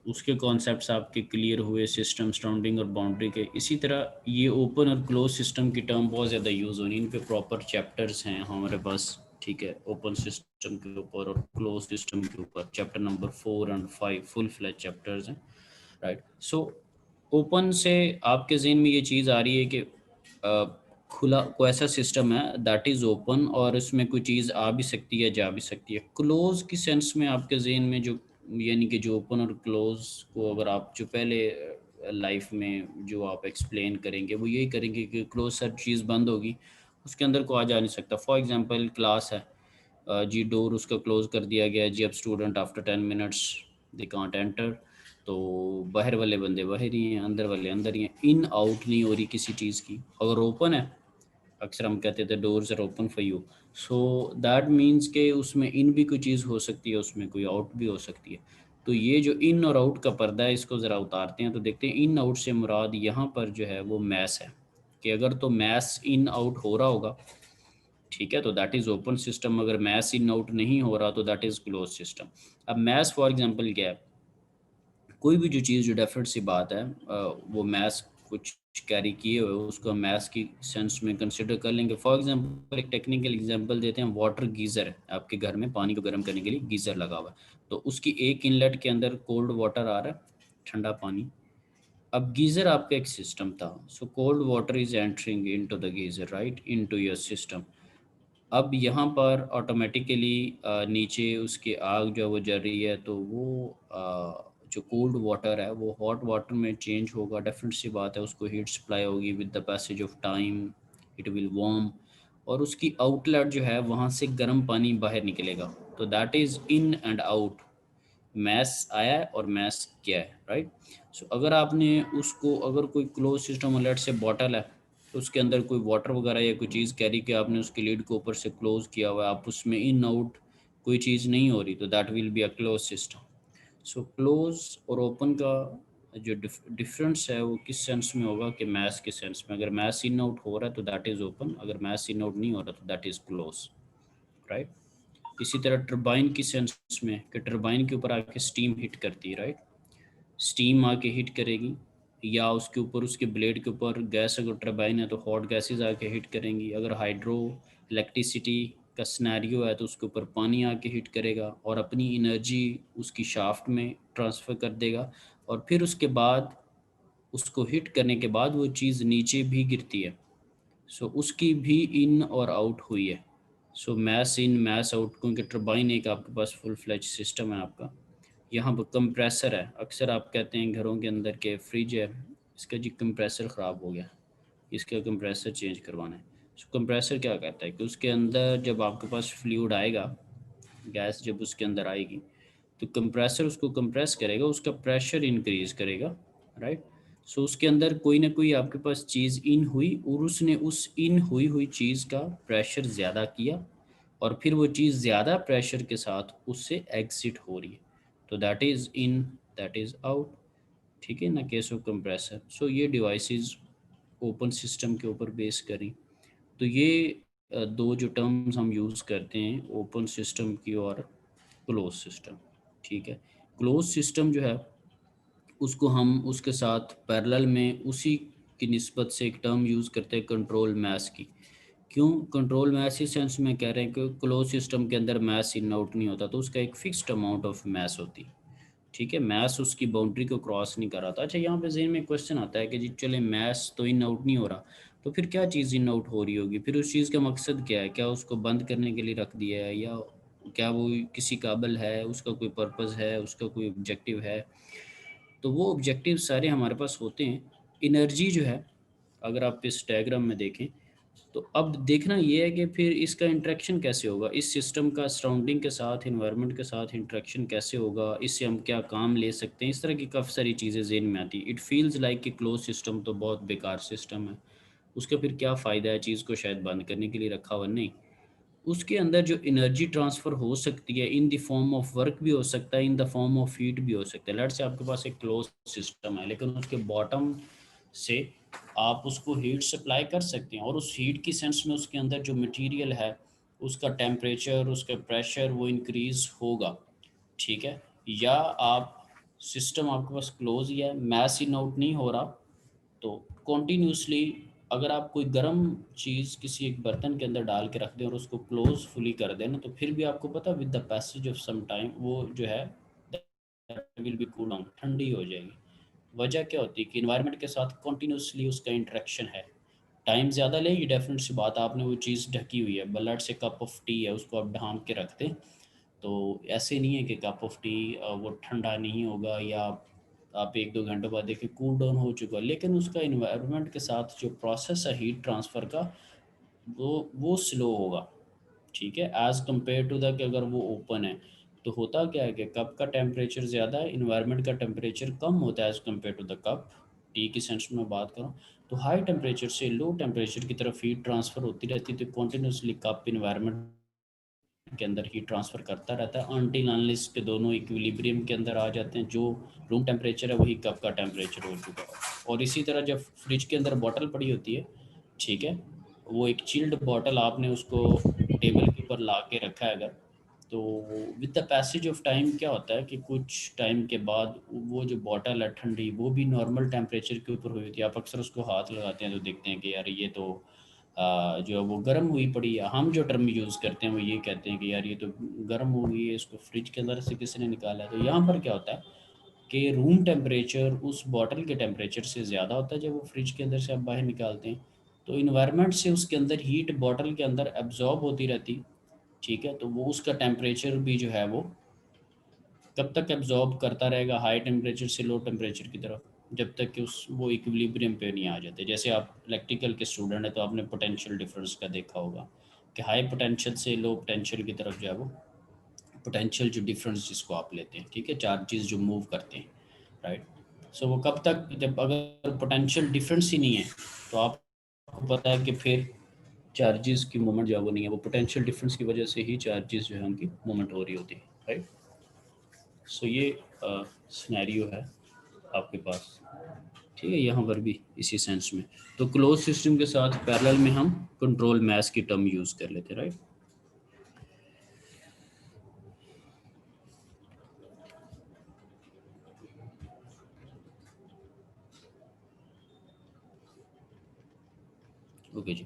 उसके कॉन्सेप्ट्स आपके क्लियर हुए सिस्टम, सराउंडिंग और बाउंड्री के, इसी तरह ये ओपन और क्लोज सिस्टम की टर्म बहुत ज़्यादा यूज़ होनी, इन पे प्रॉपर चैप्टर्स हैं हमारे पास, ठीक है। ओपन सिस्टम के ऊपर और क्लोज सिस्टम के ऊपर चैप्टर नंबर 4 और 5 फुल फ्लैज चैप्टर्स हैं, राइट। सो ओपन से आपके जहन में ये चीज़ आ रही है कि खुला कोई ऐसा सिस्टम है दैट इज़ ओपन और इसमें कोई चीज़ आ भी सकती है, जा भी सकती है। क्लोज की सेंस में आपके जहन में जो, यानी कि जो ओपन और क्लोज को अगर आप जो पहले लाइफ में जो आप एक्सप्लेन करेंगे वो यही करेंगे कि क्लोज हर चीज़ बंद होगी, उसके अंदर को आ जा नहीं सकता। फॉर एग्जांपल क्लास है जी, डोर उसका क्लोज कर दिया गया जी, अब student after 10 minutes they can't enter, तो बाहर वाले बंदे बाहर ही हैं, अंदर वाले अंदर ही हैं, इन आउट नहीं हो रही किसी चीज़ की। अगर ओपन है, अक्सर हम कहते थे doors are open for you, so that means के उसमें इन भी कोई चीज़ हो सकती है, उसमें कोई आउट भी हो सकती है। तो ये जो इन और आउट का पर्दा है, इसको ज़रा उतारते हैं तो देखते हैं इन आउट से मुराद यहाँ पर जो है वो मैस है, कि अगर तो मैस इन आउट हो रहा होगा, ठीक है, तो दैट इज़ ओपन सिस्टम। अगर मैस इन आउट नहीं हो रहा तो दैट इज़ क्लोज सिस्टम। अब मैस फॉर एग्जांपल क्या है, कोई भी जो चीज़ जो डेफिनेट सी बात है वो मैथ्स कुछ कैरी किए हुए उसको हम मैथ्स की सेंस में कंसिडर कर लेंगे। फॉर एग्जांपल एक टेक्निकल एग्जांपल देते हैं, वाटर गीज़र है आपके घर में, पानी को गर्म करने के लिए गीज़र लगा हुआ है, तो उसकी एक इनलेट के अंदर कोल्ड वाटर आ रहा है, ठंडा पानी। अब गीज़र आपका एक सिस्टम था, so cold water is entering into the geyser, right, into your system. अब यहाँ पर ऑटोमेटिकली नीचे उसकी आग जो है वो जल रही है, तो वो जो कोल्ड वाटर है वो हॉट वाटर में चेंज होगा, डेफिनेट सी बात है, उसको हीट सप्लाई होगी with the passage of time, it will warm, और उसकी आउटलेट जो है वहाँ से गर्म पानी बाहर निकलेगा। तो that is in and out, mass आया है और मैस क्या है, राइट। सो अगर आपने उसको, अगर कोई क्लोज सिस्टम लेट से बॉटल है, तो उसके अंदर कोई वाटर वगैरह या कोई चीज़ कैरी किया आपने, उसकी लीड को ऊपर से क्लोज किया हुआ है, आप उसमें इन आउट कोई चीज़ नहीं हो रही, तो that will be a close system. So close और ओपन का जो डिफरेंस है वो किस सेंस में होगा, कि मैस के सेंस में। अगर मैस इन आउट हो रहा है तो दैट इज़ ओपन, अगर मैस इन आउट नहीं हो रहा तो दैट इज़ क्लोज, राइट। इसी तरह टरबाइन की सेंस में, कि टरबाइन के ऊपर आके स्टीम हिट करती है, राइट, स्टीम आके हिट करेगी, या उसके ऊपर, उसके ब्लेड के ऊपर गैस, अगर टरबाइन है तो हॉट गैसेस आके हिट करेंगी। अगर हाइड्रो इलेक्ट्रिसिटी का सिनेरियो है तो उसके ऊपर पानी आके हिट करेगा और अपनी एनर्जी उसकी शाफ्ट में ट्रांसफ़र कर देगा, और फिर उसके बाद उसको हिट करने के बाद वो चीज़ नीचे भी गिरती है, सो उसकी भी इन और आउट हुई है। सो मैस इन मैस आउट, क्योंकि टरबाइन एक आपके पास फुल फ्लैज सिस्टम है आपका। यहाँ पर कंप्रेसर है, अक्सर आप कहते हैं घरों के अंदर के फ्रिज है, इसका जी कंप्रेसर ख़राब हो गया, इसका कंप्रेसर चेंज करवाना है। सो कंप्रेसर क्या कहता है कि उसके अंदर जब आपके पास फ्लूइड आएगा, गैस जब उसके अंदर आएगी, तो कंप्रेसर उसको कंप्रेस करेगा, उसका प्रेशर इंक्रीज़ करेगा, राइट। सो उसके अंदर कोई ना कोई आपके पास चीज़ इन हुई और उसने उस इन हुई हुई चीज़ का प्रेशर ज़्यादा किया, और फिर वो चीज़ ज़्यादा प्रेशर के साथ उससे एग्जिट हो रही है, तो that is in, that is out, ठीक है ना, केस ऑफ कंप्रेसर। सो ये डिवाइसेस ओपन सिस्टम के ऊपर बेस करी। तो ये दो जो टर्म्स हम यूज़ करते हैं ओपन सिस्टम की और क्लोज सिस्टम, ठीक है। क्लोज सिस्टम जो है उसको हम उसके साथ पैरेलल में उसी की निस्बत से एक टर्म यूज़ करते हैं कंट्रोल मैस की। क्यों कंट्रोल मैस इस सेंस में कह रहे हैं कि क्लोज सिस्टम के अंदर मैस इन आउट नहीं होता, तो उसका एक फिक्स्ड अमाउंट ऑफ मैस होती, ठीक है, मैस उसकी बाउंड्री को क्रॉस नहीं कर रहा था। अच्छा, यहाँ पे ज़हन में क्वेश्चन आता है कि जी चले मैस तो इन आउट नहीं हो रहा, तो फिर क्या चीज़ इन आउट हो रही होगी, फिर उस चीज़ का मकसद क्या है, क्या उसको बंद करने के लिए रख दिया है, या क्या वो किसी काबिल है, उसका कोई पर्पस है, उसका कोई ऑब्जेक्टिव है। तो वो ऑब्जेक्टिव सारे हमारे पास होते हैं। एनर्जी जो है, अगर आप इस डायग्राम में देखें, तो अब देखना ये है कि फिर इसका इंटरेक्शन कैसे होगा, इस सिस्टम का सराउंडिंग के साथ, इन्वायरमेंट के साथ इंटरेक्शन कैसे होगा, इससे हम क्या काम ले सकते हैं। इस तरह की काफ़ी सारी चीज़ें ज़हन में आती है। इट फील्स लाइक कि क्लोज सिस्टम तो बहुत बेकार सिस्टम है, उसका फिर क्या फ़ायदा है, चीज़ को शायद बंद करने के लिए रखा हुआ। नहीं, उसके अंदर जो एनर्जी ट्रांसफ़र हो सकती है in the form of work भी हो सकता है, in the form of heat भी हो सकता है। लेट्स से आपके पास एक क्लोज सिस्टम है, लेकिन उसके बॉटम से आप उसको हीट सप्लाई कर सकते हैं, और उस हीट की सेंस में उसके अंदर जो मटेरियल है उसका टेम्परेचर, उसका प्रेशर वो इंक्रीज़ होगा, ठीक है। या आप सिस्टम आपके पास क्लोज ही है, मैस इन आउट नहीं हो रहा, तो कॉन्टीन्यूसली अगर आप कोई गर्म चीज़ किसी एक बर्तन के अंदर डाल के रख दें और उसको क्लोज फुली कर दें ना, तो फिर भी आपको पता with the passage of some time वो जो है विल बी कूल डाउन, ठंडी हो जाएगी। वजह क्या होती है कि इन्वायरमेंट के साथ कॉन्टीन्यूसली उसका इंटरेक्शन है। टाइम ज़्यादा लेगी, डेफिनेट सी बात, आपने वो चीज़ ढकी हुई है, ब्लड से कप ऑफ टी है, उसको आप ढांप के रख दें, तो ऐसे नहीं है कि कप ऑफ टी वो ठंडा नहीं होगा, या आप 1-2 घंटे बाद देखें कूल डाउन हो चुका है, लेकिन उसका इन्वायरमेंट के साथ जो प्रोसेस है हीट ट्रांसफ़र का, वो स्लो होगा, ठीक है, एज़ कम्पेयर टू द कि अगर वो ओपन है। तो होता क्या है कि कप का टेम्परेचर ज़्यादा है, इन्वायरमेंट का टेम्परेचर कम होता है as compare to the cup, tea की सेंस में बात करूँ तो हाई टेम्परेचर से लो टेम्परेचर की तरफ हीट ट्रांसफ़र होती रहती है, तो कॉन्टीन्यूसली कप इन्वायरमेंट के अंदर हीट ट्रांसफ़र करता रहता है अनटिल अनलेस के दोनों इक्विलिब्रियम के अंदर आ जाते हैं। जो रूम टेम्परेचर है वही कप का टेम्परेचर हो चुका है। और इसी तरह जब फ्रिज के अंदर बॉटल पड़ी होती है, ठीक है, वो एक चिल्ड बॉटल आपने उसको टेबल के ऊपर ला के रखा है अगर, तो with the passage of time क्या होता है कि कुछ टाइम के बाद वो जो बॉटल है ठंडी, वो भी नॉर्मल टेम्परेचर के ऊपर हुई होती है। आप अक्सर उसको हाथ लगाते हैं तो देखते हैं कि यार ये तो जो है वो गर्म हुई पड़ी है। हम जो टर्म यूज़ करते हैं वो ये कहते हैं कि यार ये तो गर्म हो गई है, इसको फ्रिज के अंदर से किसी ने निकाला है। तो यहाँ पर क्या होता है कि रूम टेम्परेचर उस बॉटल के टेम्परेचर से ज़्यादा होता है जब वो फ्रिज के अंदर से आप बाहर निकालते हैं, तो इन्वायरमेंट से उसके अंदर हीट बॉटल के अंदर एब्जॉर्ब होती रहती, ठीक है। तो वो उसका टेम्परेचर भी जो है वो कब तक एब्जॉर्ब करता रहेगा, हाई टेम्परेचर से लो टेम्परेचर की तरफ, जब तक कि उस वो इक्विलिब्रियम पे नहीं आ जाते। जैसे आप इलेक्ट्रिकल के स्टूडेंट हैं तो आपने पोटेंशियल डिफरेंस का देखा होगा कि हाई पोटेंशियल से लो पोटेंशियल की तरफ जो है वो पोटेंशियल जो डिफरेंस जिसको आप लेते हैं, ठीक है, चार्जेस जो मूव करते हैं, राइट। सो वो कब तक, जब अगर पोटेंशियल डिफरेंस ही नहीं है तो आपको पता है कि फिर चार्जेस की मूवमेंट जो है वो नहीं है, वो पोटेंशियल डिफरेंस की वजह से ही चार्जेस जो है उनकी मूवमेंट हो रही होती है, राइट। सो ये सिनेरियो है आपके पास, ठीक है, यहाँ पर भी इसी सेंस में। तो क्लोज सिस्टम के साथ पैरेलल में हम कंट्रोल मैस की टर्म यूज़ कर लेते हैं, राइट। ओके जी।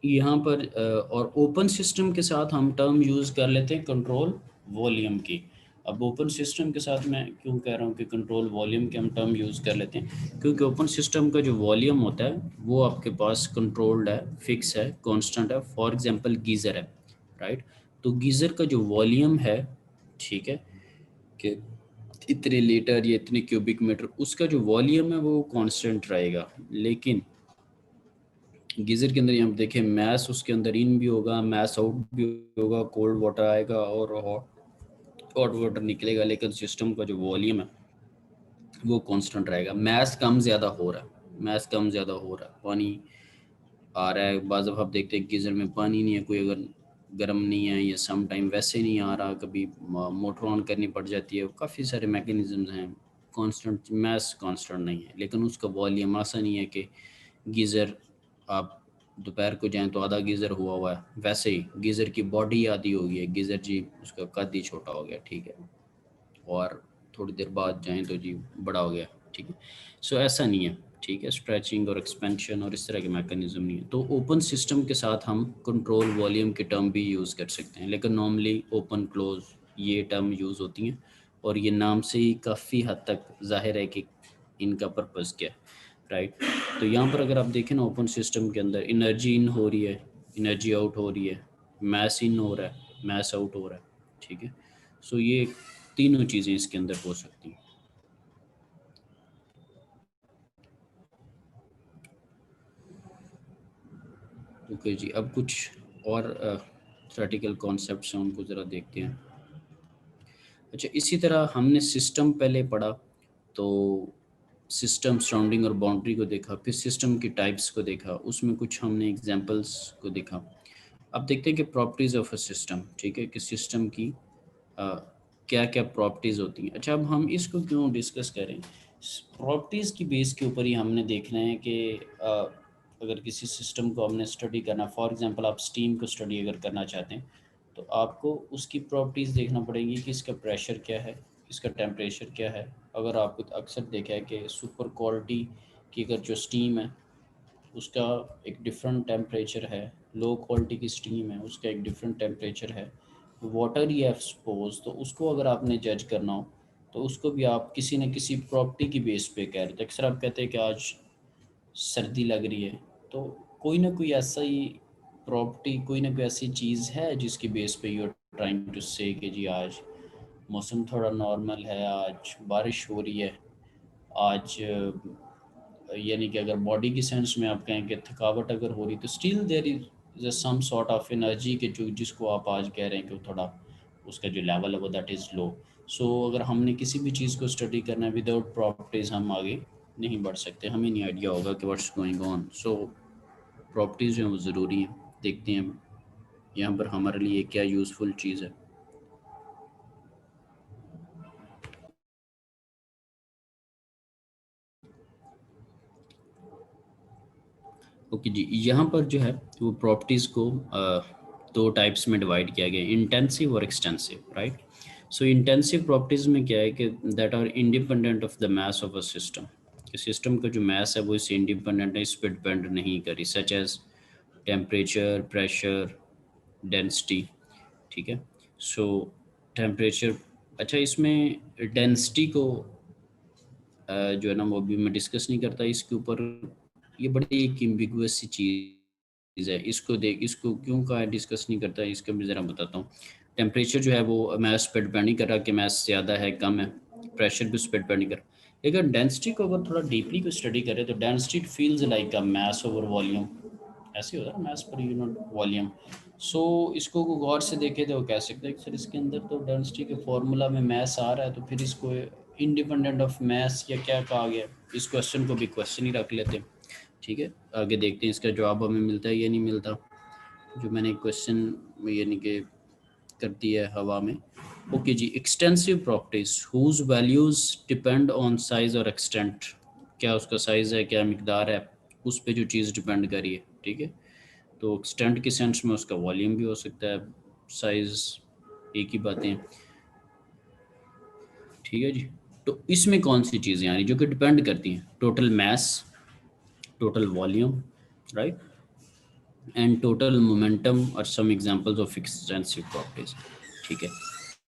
यहाँ पर और ओपन सिस्टम के साथ हम टर्म यूज़ कर लेते हैं कंट्रोल वॉल्यूम की। अब ओपन सिस्टम के साथ मैं क्यों कह रहा हूँ कि कंट्रोल वॉल्यूम के हम टर्म यूज़ कर लेते हैं, क्योंकि ओपन सिस्टम का जो वॉल्यूम होता है वो आपके पास कंट्रोल्ड है, फिक्स है, कांस्टेंट है। फॉर एग्जांपल गीज़र है, राइट। तो गीज़र का जो वॉल्यूम है, ठीक है, कि इतने लीटर या इतने क्यूबिक मीटर, उसका जो वॉल्यूम है वो कांस्टेंट रहेगा। लेकिन गीज़र के अंदर यहाँ देखें मैस उसके अंदर इन भी होगा, मैस आउट भी होगा, कोल्ड वाटर आएगा और हॉट वाटर निकलेगा, लेकिन सिस्टम का जो वॉल्यूम है वो कांस्टेंट रहेगा। मैस कम ज़्यादा हो रहा है, मैस कम ज़्यादा हो रहा है, पानी आ रहा है, बाज़ दफ़ा आप देखते हैं गीज़र में पानी नहीं है, कोई अगर गर्म नहीं है या सम टाइम वैसे नहीं आ रहा, कभी मोटर ऑन करनी पड़ जाती है, काफ़ी सारे मैकेनिज़म्स हैं। कांस्टेंट मैस कांस्टेंट नहीं है, लेकिन उसका वॉल्यूम ऐसा नहीं है कि गीज़र आप दोपहर को जाएं तो आधा गीज़र हुआ है, वैसे ही गीज़र की बॉडी आधी हो गई है, गीज़र जी उसका कद ही छोटा हो गया, ठीक है, और थोड़ी देर बाद जाएं तो जी बड़ा हो गया, ठीक है। सो ऐसा नहीं है, ठीक है, स्ट्रेचिंग और एक्सपेंशन और इस तरह के मैकेनिज्म नहीं है। तो ओपन सिस्टम के साथ हम कंट्रोल वॉल्यूम की टर्म भी यूज़ कर सकते हैं, लेकिन नॉर्मली ओपन क्लोज ये टर्म यूज़ होती हैं, और ये नाम से ही काफ़ी हद तक जाहिर है कि इनका पर्पज़ क्या है, राइट। तो यहाँ पर अगर आप देखें ना, ओपन सिस्टम के अंदर एनर्जी इन हो रही है, एनर्जी आउट हो रही है, मैस इन हो रहा है, मैस आउट हो रहा है, ठीक है। सो ये तीनों चीज़ें इसके अंदर हो सकती हैं। ओके जी, अब कुछ और थ्योरेटिकल कॉन्सेप्ट्स हैं, उनको ज़रा देखते हैं। अच्छा, इसी तरह हमने सिस्टम पहले पढ़ा, तो सिस्टम, सराउंडिंग और बाउंड्री को देखा, फिर सिस्टम की टाइप्स को देखा, उसमें कुछ हमने एग्जांपल्स को देखा। अब देखते हैं कि प्रॉपर्टीज़ ऑफ अ सिस्टम, ठीक है, कि सिस्टम की क्या क्या प्रॉपर्टीज़ होती हैं। अच्छा, अब हम इसको क्यों डिस्कस करें, प्रॉपर्टीज़ की बेस के ऊपर ही हमने देखना है कि अगर किसी सिस्टम को हमने स्टडी करना, फॉर एग्जांपल आप स्टीम को स्टडी अगर करना चाहते हैं तो आपको उसकी प्रॉपर्टीज़ देखना पड़ेगी कि इसका प्रेशर क्या है, इसका टेम्परेचर क्या है। अगर आपको अक्सर देखा है कि सुपर क्वालिटी की अगर जो स्टीम है उसका एक डिफरेंट टेम्परेचर है, लो क्वालिटी की स्टीम है उसका एक डिफरेंट टेम्परेचर है। वाटर ही है सपोज, तो उसको अगर आपने जज करना हो तो उसको भी आप किसी न किसी प्रॉपर्टी की बेस पे कह रहे थे। अक्सर आप कहते हैं कि आज सर्दी लग रही है, तो कोई ना कोई ऐसा ही प्रॉपर्टी, कोई ना कोई ऐसी चीज़ है जिसकी बेस पे you are trying to say कि जी आज मौसम थोड़ा नॉर्मल है, आज बारिश हो रही है, आज यानी कि अगर बॉडी की सेंस में आप कहें कि थकावट अगर हो रही तो still there is some sort of energy के जो जिसको आप आज कह रहे हैं कि थोड़ा उसका जो लेवल है वो दैट इज़ लो। सो अगर हमने किसी भी चीज़ को स्टडी करना है विदाउट प्रॉपर्टीज़ हम आगे नहीं बढ़ सकते, हमें नहीं आइडिया होगा कि what's going on. So properties जो हैं वो ज़रूरी हैं। देखते हैं यहाँ पर हमारे लिए क्या यूज़फुल चीज़ है। ओके जी, यहाँ पर जो है वो प्रॉपर्टीज़ को दो टाइप्स में डिवाइड किया गया है, इंटेंसिव और extensive, right. So intensive properties में क्या है कि that are independent of the mass of a system, system का जो मास है वो इससे इंडिपेंडेंट है, इस पर डिपेंड नहीं करी, such as temperature, pressure, density, ठीक है। सो टेम्परेचर, अच्छा इसमें डेंसिटी को जो है ना वो भी मैं डिस्कस नहीं करता इसके ऊपर, ये बड़ी एक एम्बिगुअस सी चीज़ है, इसको इसको क्यों का डिस्कस नहीं करता इसका भी ज़रा बताता हूँ। टेम्परेचर जो है वो मैथ्स पे डिपेंड नहीं कर रहा कि मैथ्स ज़्यादा है कम है, प्रेशर भी उस पर डिपेंड नहीं कर रहा। लेकिन डेंसिटी को अगर थोड़ा डीपली को स्टडी करें तो डेंसिटी फील्स लाइक अ मास ओवर वॉल्यूम, ऐसे होता है ना, मास पर यूनिट वॉल्यूम। सो इसको गौर से देखे तो कह सकते हैं कि सर इसके अंदर तो डेंसिटी के फॉर्मूला में मास आ रहा है, तो फिर इसको इंडिपेंडेंट ऑफ मास या क्या कहा गया, इस क्वेश्चन को भी क्वेश्चन ही रख लेते हैं, ठीक है। आगे देखते हैं इसका जवाब हमें मिलता है या नहीं मिलता। जो मैंने क्वेश्चन यानी कि कर दिया है हवा में। ओके जी, extensive properties whose values depend on size और एक्सटेंट, क्या उसका साइज है, क्या मिकदार है, उस पर जो चीज़ डिपेंड करी है, ठीक है। तो एक्सटेंट के सेंस में उसका वॉल्यूम भी हो सकता है, साइज एक ही बातें, ठीक है जी। तो इसमें कौन सी चीज़ें आ रही जो कि डिपेंड करती हैं, total mass, total volume, right, and total momentum और some examples of extensive properties, ठीक है।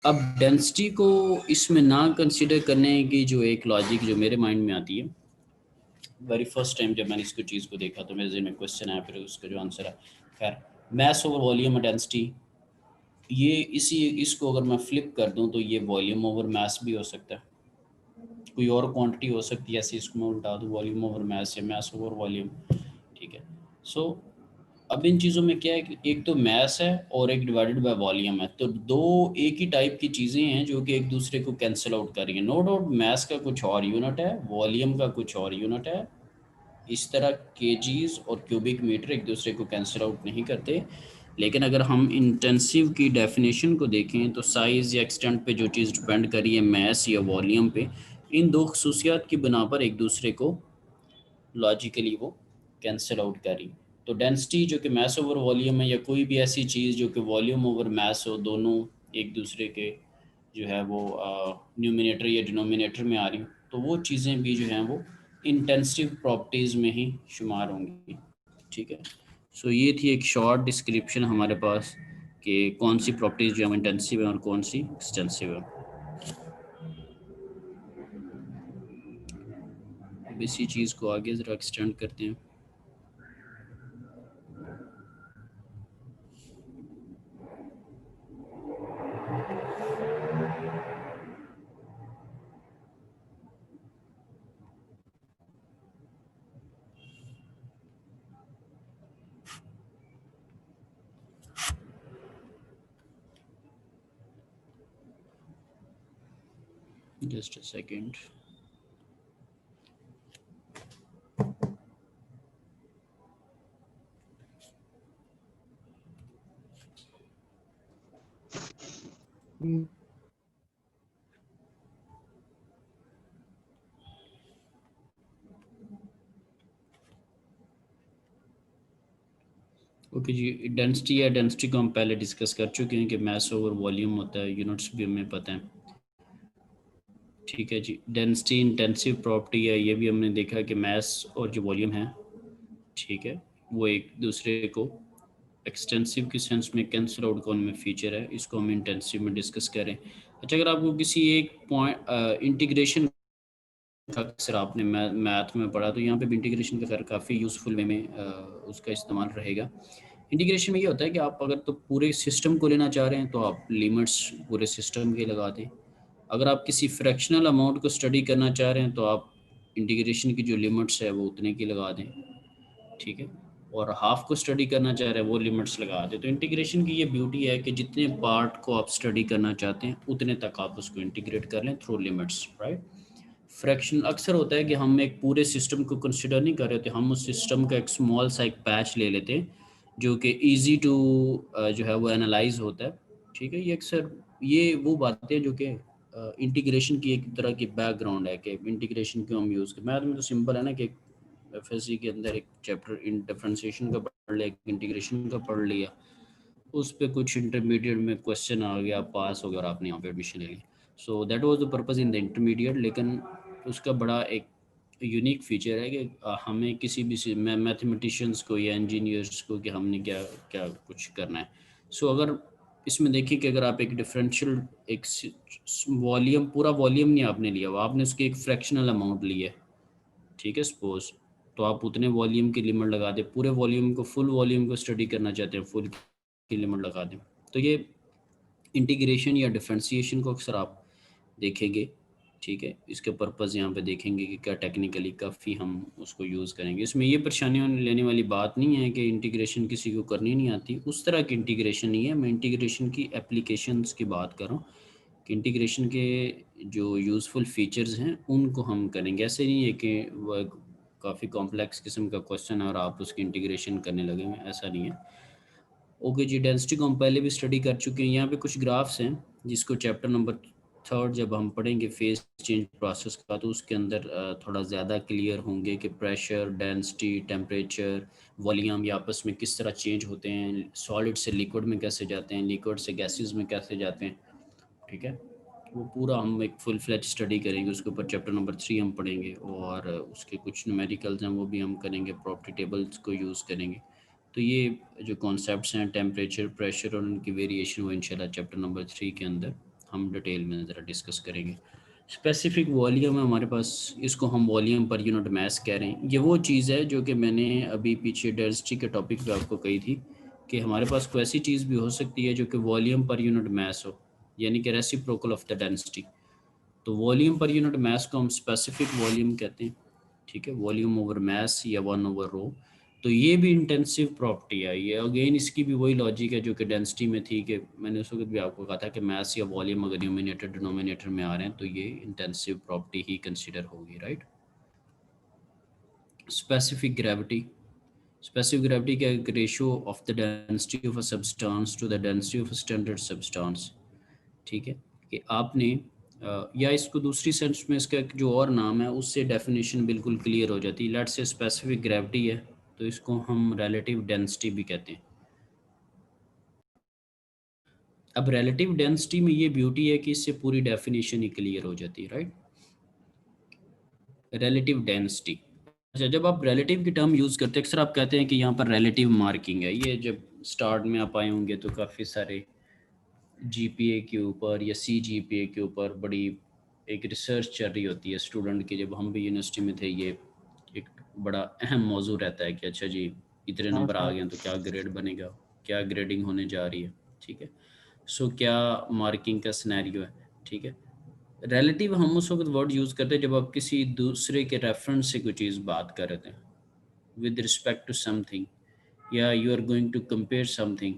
अब डेंसिटी को इसमें ना कंसीडर करने की जो एक लॉजिक जो मेरे माइंड में आती है, वेरी फर्स्ट टाइम जब मैंने इसको चीज़ को देखा तो मेरे ज़हन में क्वेश्चन आया, फिर उसका जो आंसर है, खैर मास ओवर वॉल्यूम और डेंसिटी, ये इसको अगर मैं फ्लिप कर दूं तो ये वॉल्यूम ओवर मास भी हो सकता है, कोई और क्वांटिटी हो सकती है, ऐसे इसको मैं उल्टा दूं वॉल्यूम ओवर मास या मास ओवर वॉल्यूम, ठीक है। सो अब इन चीज़ों में क्या है कि एक तो मास है और एक डिवाइडेड बाय वॉल्यूम है, तो दो एक ही टाइप की चीज़ें हैं जो कि एक दूसरे को कैंसिल आउट कर रही हैं। नो डाउट मास का कुछ और यूनिट है, वॉल्यूम का कुछ और यूनिट है, इस तरह केजीज और क्यूबिक मीटर एक दूसरे को कैंसिल आउट नहीं करते। लेकिन अगर हम इंटेंसिव की डेफिनेशन को देखें तो साइज़ या एक्सटेंट पे जो चीज़ डिपेंड करी है मास या वॉल्यूम पे, इन दो खसूसियात की बिना पर एक दूसरे को लॉजिकली वो कैंसिल आउट करी। तो डेंसिटी जो कि मास ओवर वॉल्यूम है, या कोई भी ऐसी चीज़ जो कि वॉल्यूम ओवर मास हो, दोनों एक दूसरे के जो है वो न्यूमिनेटर या डिनोमिनेटर में आ रही, तो वो चीज़ें भी जो हैं वो इंटेंसिव प्रॉपर्टीज़ में ही शुमार होंगी, ठीक है। सो ये थी एक शॉर्ट डिस्क्रिप्शन हमारे पास कि कौन सी प्रॉपर्टीज़ जो है इंटेंसिव है और कौन सी एक्सटेंसिव है। अब इसी चीज़ को आगे ज़रा एक्सटेंड करते हैं। just a second. ओके जी, डेंसिटी या डेंसिटी को हम पहले डिस्कस कर चुके हैं कि मास ओवर वॉल्यूम होता है, यूनिट्स भी हमें पता है। ठीक है जी, डेंसिटी इंटेंसिव प्रॉपर्टी है, ये भी हमने देखा कि मास और जो वॉल्यूम है, ठीक है, वो एक दूसरे को एक्सटेंसिव के सेंस में कैंसिल आउट कौन में फीचर है, इसको हम इंटेंसिव में डिस्कस करें। अच्छा, अगर आपको किसी एक पॉइंट इंटीग्रेशन अक्सर आपने मैथ में पढ़ा, तो यहाँ पे भी इंटीग्रेशन का खैर काफ़ी यूज़फुल वे में उसका इस्तेमाल रहेगा। इंटीग्रेशन में ये होता है कि आप अगर तो पूरे सिस्टम को लेना चाह रहे हैं तो आप लिमिट्स पूरे सिस्टम के लगा दें। अगर आप किसी फ्रैक्शनल अमाउंट को स्टडी करना चाह रहे हैं तो आप इंटीग्रेशन की जो लिमिट्स है वो उतने की लगा दें, ठीक है, और हाफ को स्टडी करना चाह रहे हैं वो लिमिट्स लगा दें। तो इंटीग्रेशन की ये ब्यूटी है कि जितने पार्ट को आप स्टडी करना चाहते हैं उतने तक आप उसको इंटीग्रेट कर लें थ्रू लिमिट्स, राइट। फ्रैक्शन अक्सर होता है कि हम एक पूरे सिस्टम को कंसिडर नहीं कर रहे थे, हम उस सिस्टम का एक स्मॉल सा एक पैच ले लेते हैं जो कि इजी टू जो है वो एनालाइज होता है, ठीक है। ये अक्सर ये वो बातें जो कि इंटीग्रेशन की एक तरह की बैकग्राउंड है कि इंटीग्रेशन क्यों हम यूज़ करें। मैथ में तो सिंपल है ना कि एफएससी के अंदर एक चैप्टर इन डिफरेंशिएशन का पढ़ लिया, इंटीग्रेशन का पढ़ लिया, उस पर कुछ इंटरमीडिएट में क्वेश्चन आ गया, पास हो गया और आपने यहाँ पे एडमिशन ले ली। So that was the purpose in the intermediate. लेकिन उसका बड़ा एक यूनिक फीचर है कि हमें किसी भी मैथमेटिशियंस को या इंजीनियर्स को कि हमने क्या क्या कुछ करना है। सो अगर इसमें देखिए कि अगर आप एक डिफरेंशियल एक वॉल्यूम, पूरा वॉल्यूम नहीं आपने लिया हुआ, आपने उसके एक फ्रैक्शनल अमाउंट लिया, ठीक है, सपोज, तो आप उतने वॉल्यूम की लिमिट लगा दें। पूरे वॉल्यूम को, फुल वॉल्यूम को स्टडी करना चाहते हैं, फुल की लिमिट लगा दें। तो ये इंटीग्रेशन या डिफरेंशिएशन को अक्सर आप देखेंगे, ठीक है। इसके पर्पज़ यहाँ पे देखेंगे कि क्या टेक्निकली काफ़ी हम उसको यूज़ करेंगे। इसमें ये परेशानी लेने वाली बात नहीं है कि इंटीग्रेशन किसी को करनी नहीं आती, उस तरह की इंटीग्रेशन नहीं है। मैं इंटीग्रेशन की एप्लीकेशंस की बात कर रहा हूँ कि इंटीग्रेशन के जो यूज़फुल फीचर्स हैं उनको हम करेंगे। ऐसे नहीं है कि वह काफ़ी कॉम्प्लेक्स किस्म का क्वेश्चन है और आप उसकी इंटीग्रेशन करने लगेंगे, ऐसा नहीं है। ओके जी, डेंसिटी को हम पहले भी स्टडी कर चुके हैं। यहाँ पे कुछ ग्राफ्स हैं जिसको चैप्टर नंबर 3 जब हम पढ़ेंगे फेज चेंज प्रोसेस का, तो उसके अंदर थोड़ा ज़्यादा क्लियर होंगे कि प्रेशर, डेंसिटी, टेम्परेचर, वॉल्यूम ये आपस में किस तरह चेंज होते हैं, सॉलिड से लिक्विड में कैसे जाते हैं, लिक्विड से गैसेस में कैसे जाते हैं, ठीक है। वो पूरा हम एक फुल फ्लैज स्टडी करेंगे, उसके ऊपर चैप्टर नंबर 3 हम पढ़ेंगे और उसके कुछ न्यूमेरिकल्स हैं वो भी हम करेंगे, प्रॉपर्टी टेबल्स को यूज़ करेंगे। तो ये जो कॉन्सेप्ट्स हैं टेम्परेचर, प्रेशर और उनकी वेरिएशन, वो इंशाल्लाह चैप्टर नंबर 3 के अंदर हम डिटेल में ज़रा डिस्कस करेंगे। स्पेसिफिक वॉल्यूम है हमारे पास, इसको हम वॉल्यूम पर यूनिट मास कह रहे हैं। ये वो चीज़ है जो कि मैंने अभी पीछे डेंसिटी के टॉपिक पे आपको कही थी कि हमारे पास कोई ऐसी चीज़ भी हो सकती है जो कि वॉल्यूम पर यूनिट मास हो, यानी कि रेसिप्रोकल ऑफ द डेंसिटी। तो वॉल्यूम पर यूनिट मास को हम स्पेसिफिक वॉल्यूम कहते हैं, ठीक है, वॉल्यूम ओवर मास या 1/ρ। तो ये भी इंटेंसिव प्रॉपर्टी है। ये अगेन इसकी भी वही लॉजिक है जो कि डेंसिटी में थी कि मैंने उस वक्त भी आपको कहा था कि मास या वॉल्यूम अगर न्यूमिनेटर डिनोमिनेटर में आ रहे हैं तो ये इंटेंसिव प्रॉपर्टी ही कंसिडर होगी, right. Specific gravity, specific gravity का एक ratio of the density of a substance to the density of a standard substance, ठीक है। कि आपने या इसको दूसरी सेंस में इसका एक जो और नाम है उससे डेफिनेशन बिल्कुल क्लियर हो जाती है। लेट्स से स्पेसिफिक ग्रेविटी है तो इसको हम रिलेटिव डेंसिटी भी कहते हैं। अब रिलेटिव डेंसिटी में ये ब्यूटी है कि इससे पूरी डेफिनेशन ही क्लियर हो जाती है, राइट। रिलेटिव डेंसिटी, अच्छा, जब आप रिलेटिव की टर्म यूज़ करते हैं अक्सर आप कहते हैं कि यहाँ पर रिलेटिव मार्किंग है। ये जब स्टार्ट में आप आए होंगे तो काफ़ी सारे जीपीए के ऊपर या सीजीपीए के ऊपर बड़ी एक रिसर्च चल रही होती है स्टूडेंट की। जब हम भी यूनिवर्सिटी में थे ये एक बड़ा अहम मौजू रहता है कि अच्छा जी इतने नंबर आ गए हैं तो क्या ग्रेड बनेगा, क्या ग्रेडिंग होने जा रही है, ठीक है। सो क्या मार्किंग का सिनेरियो है, ठीक है। रिलेटिव हम उस वक्त वर्ड यूज़ करते हैं जब आप किसी दूसरे के रेफरेंस से कोई चीज़ बात कर रहे थे विद रिस्पेक्ट टू समथिंग, या you are going to compare something,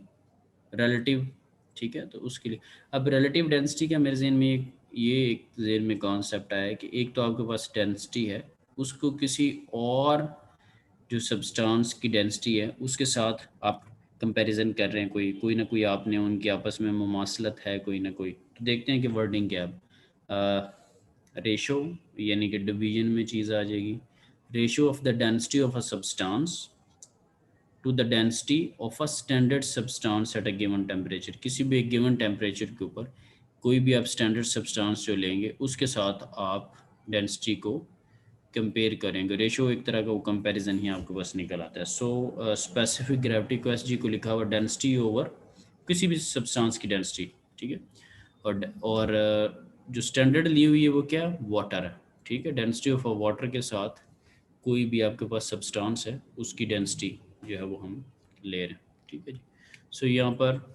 relative, ठीक है। तो उसके लिए अब रिलेटिव डेंसिटी का मेरे ज़हन में एक ये एक जेर में कॉन्सेप्ट आया कि एक तो आपके पास डेंसिटी है, उसको किसी और जो सब्सटेंस की डेंसिटी है उसके साथ आप कंपैरिजन कर रहे हैं, कोई ना कोई आपने उनकी आपस में मुमासलत है कोई ना कोई, तो देखते हैं कि वर्डिंग क्या है। रेशो यानी कि डिवीजन में चीज़ आ जाएगी, ratio of the density of a substance to the density of a standard substance at a given temperature. किसी भी एक गिवन टेम्परेचर के ऊपर कोई भी आप स्टैंडर्ड सब्सटेंस जो लेंगे उसके साथ आप डेंसिटी को कंपेयर करेंगे। रेशो एक तरह का वो कंपैरिजन ही आपके पास निकल आता है। सो स्पेसिफिक ग्रेविटी को एस जी को लिखा हुआ डेंसिटी ओवर किसी भी सब्सटेंस की डेंसिटी, ठीक है। और जो स्टैंडर्ड ली हुई है वो क्या, वाटर है, ठीक है। डेंसिटी ऑफ वाटर के साथ कोई भी आपके पास सब्सटेंस है उसकी डेंसिटी जो है वो हम ले रहे हैं, ठीक है जी। सो यहाँ पर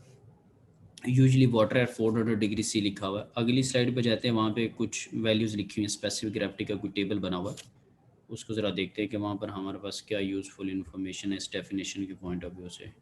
usually water at 400 degree C लिखा हुआ है। अगली स्लाइड पे जाते हैं, वहाँ पे कुछ वैल्यूज़ लिखी हुई हैं, स्पेसिफिक ग्रेविटी का कोई टेबल बना हुआ है, उसको ज़रा देखते हैं कि वहाँ पर हमारे पास क्या यूज़फुल इन्फॉर्मेशन है इस डेफिनेशन के पॉइंट ऑफ व्यू से।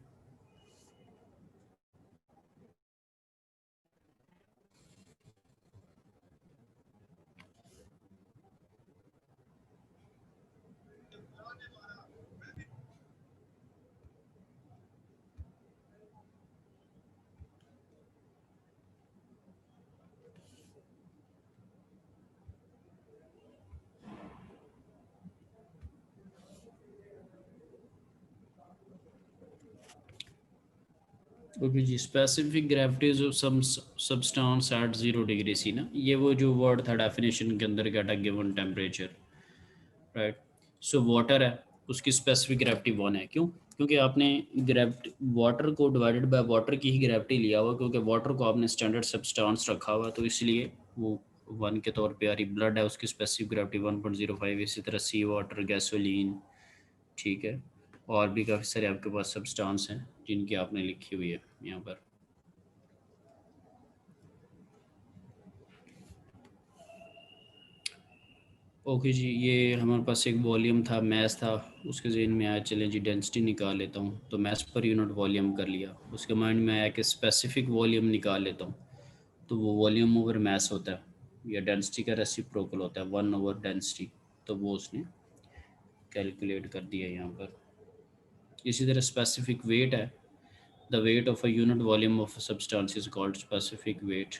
ओके जी, specific gravities of some substance at 0 degree C ना, ये वो जो वर्ड था डेफिनेशन के अंदर क्या था, given temperature, right. So water है, उसकी स्पेसिफिक ग्रेविटी 1 है। क्यों? क्योंकि आपने ग्रेविटी वाटर को डिवाइडेड बाय वाटर की ही ग्रेविटी लिया हुआ, क्योंकि वाटर को आपने स्टैंडर्ड सब्सटेंस रखा हुआ, तो इसलिए वो 1 के तौर पे आ रही। ब्लड है, उसकी स्पेसिफिक ग्रेविटी 1.05। इसी तरह सी वाटर, गैसोलीन, ठीक है, और भी काफ़ी सारे आपके पास सब्सटेंस हैं जिनकी आपने लिखी हुई है यहाँ पर। ओके जी, ये हमारे पास एक वॉल्यूम था, मैस था, उसके जहन में आया चलें जी डेंसिटी निकाल लेता हूँ, तो मैस पर यूनिट वॉल्यूम कर लिया। उसके माइंड में आया कि स्पेसिफिक वॉल्यूम निकाल लेता हूँ, तो वो वॉल्यूम ओवर मैस होता है या डेंसिटी का रेसिप्रोकल होता है 1 ओवर डेंसिटी, तो वो उसने कैलकुलेट कर दिया यहाँ पर। इसी तरह स्पेसिफिक वेट है, the weight of a unit volume of substance is called specific weight,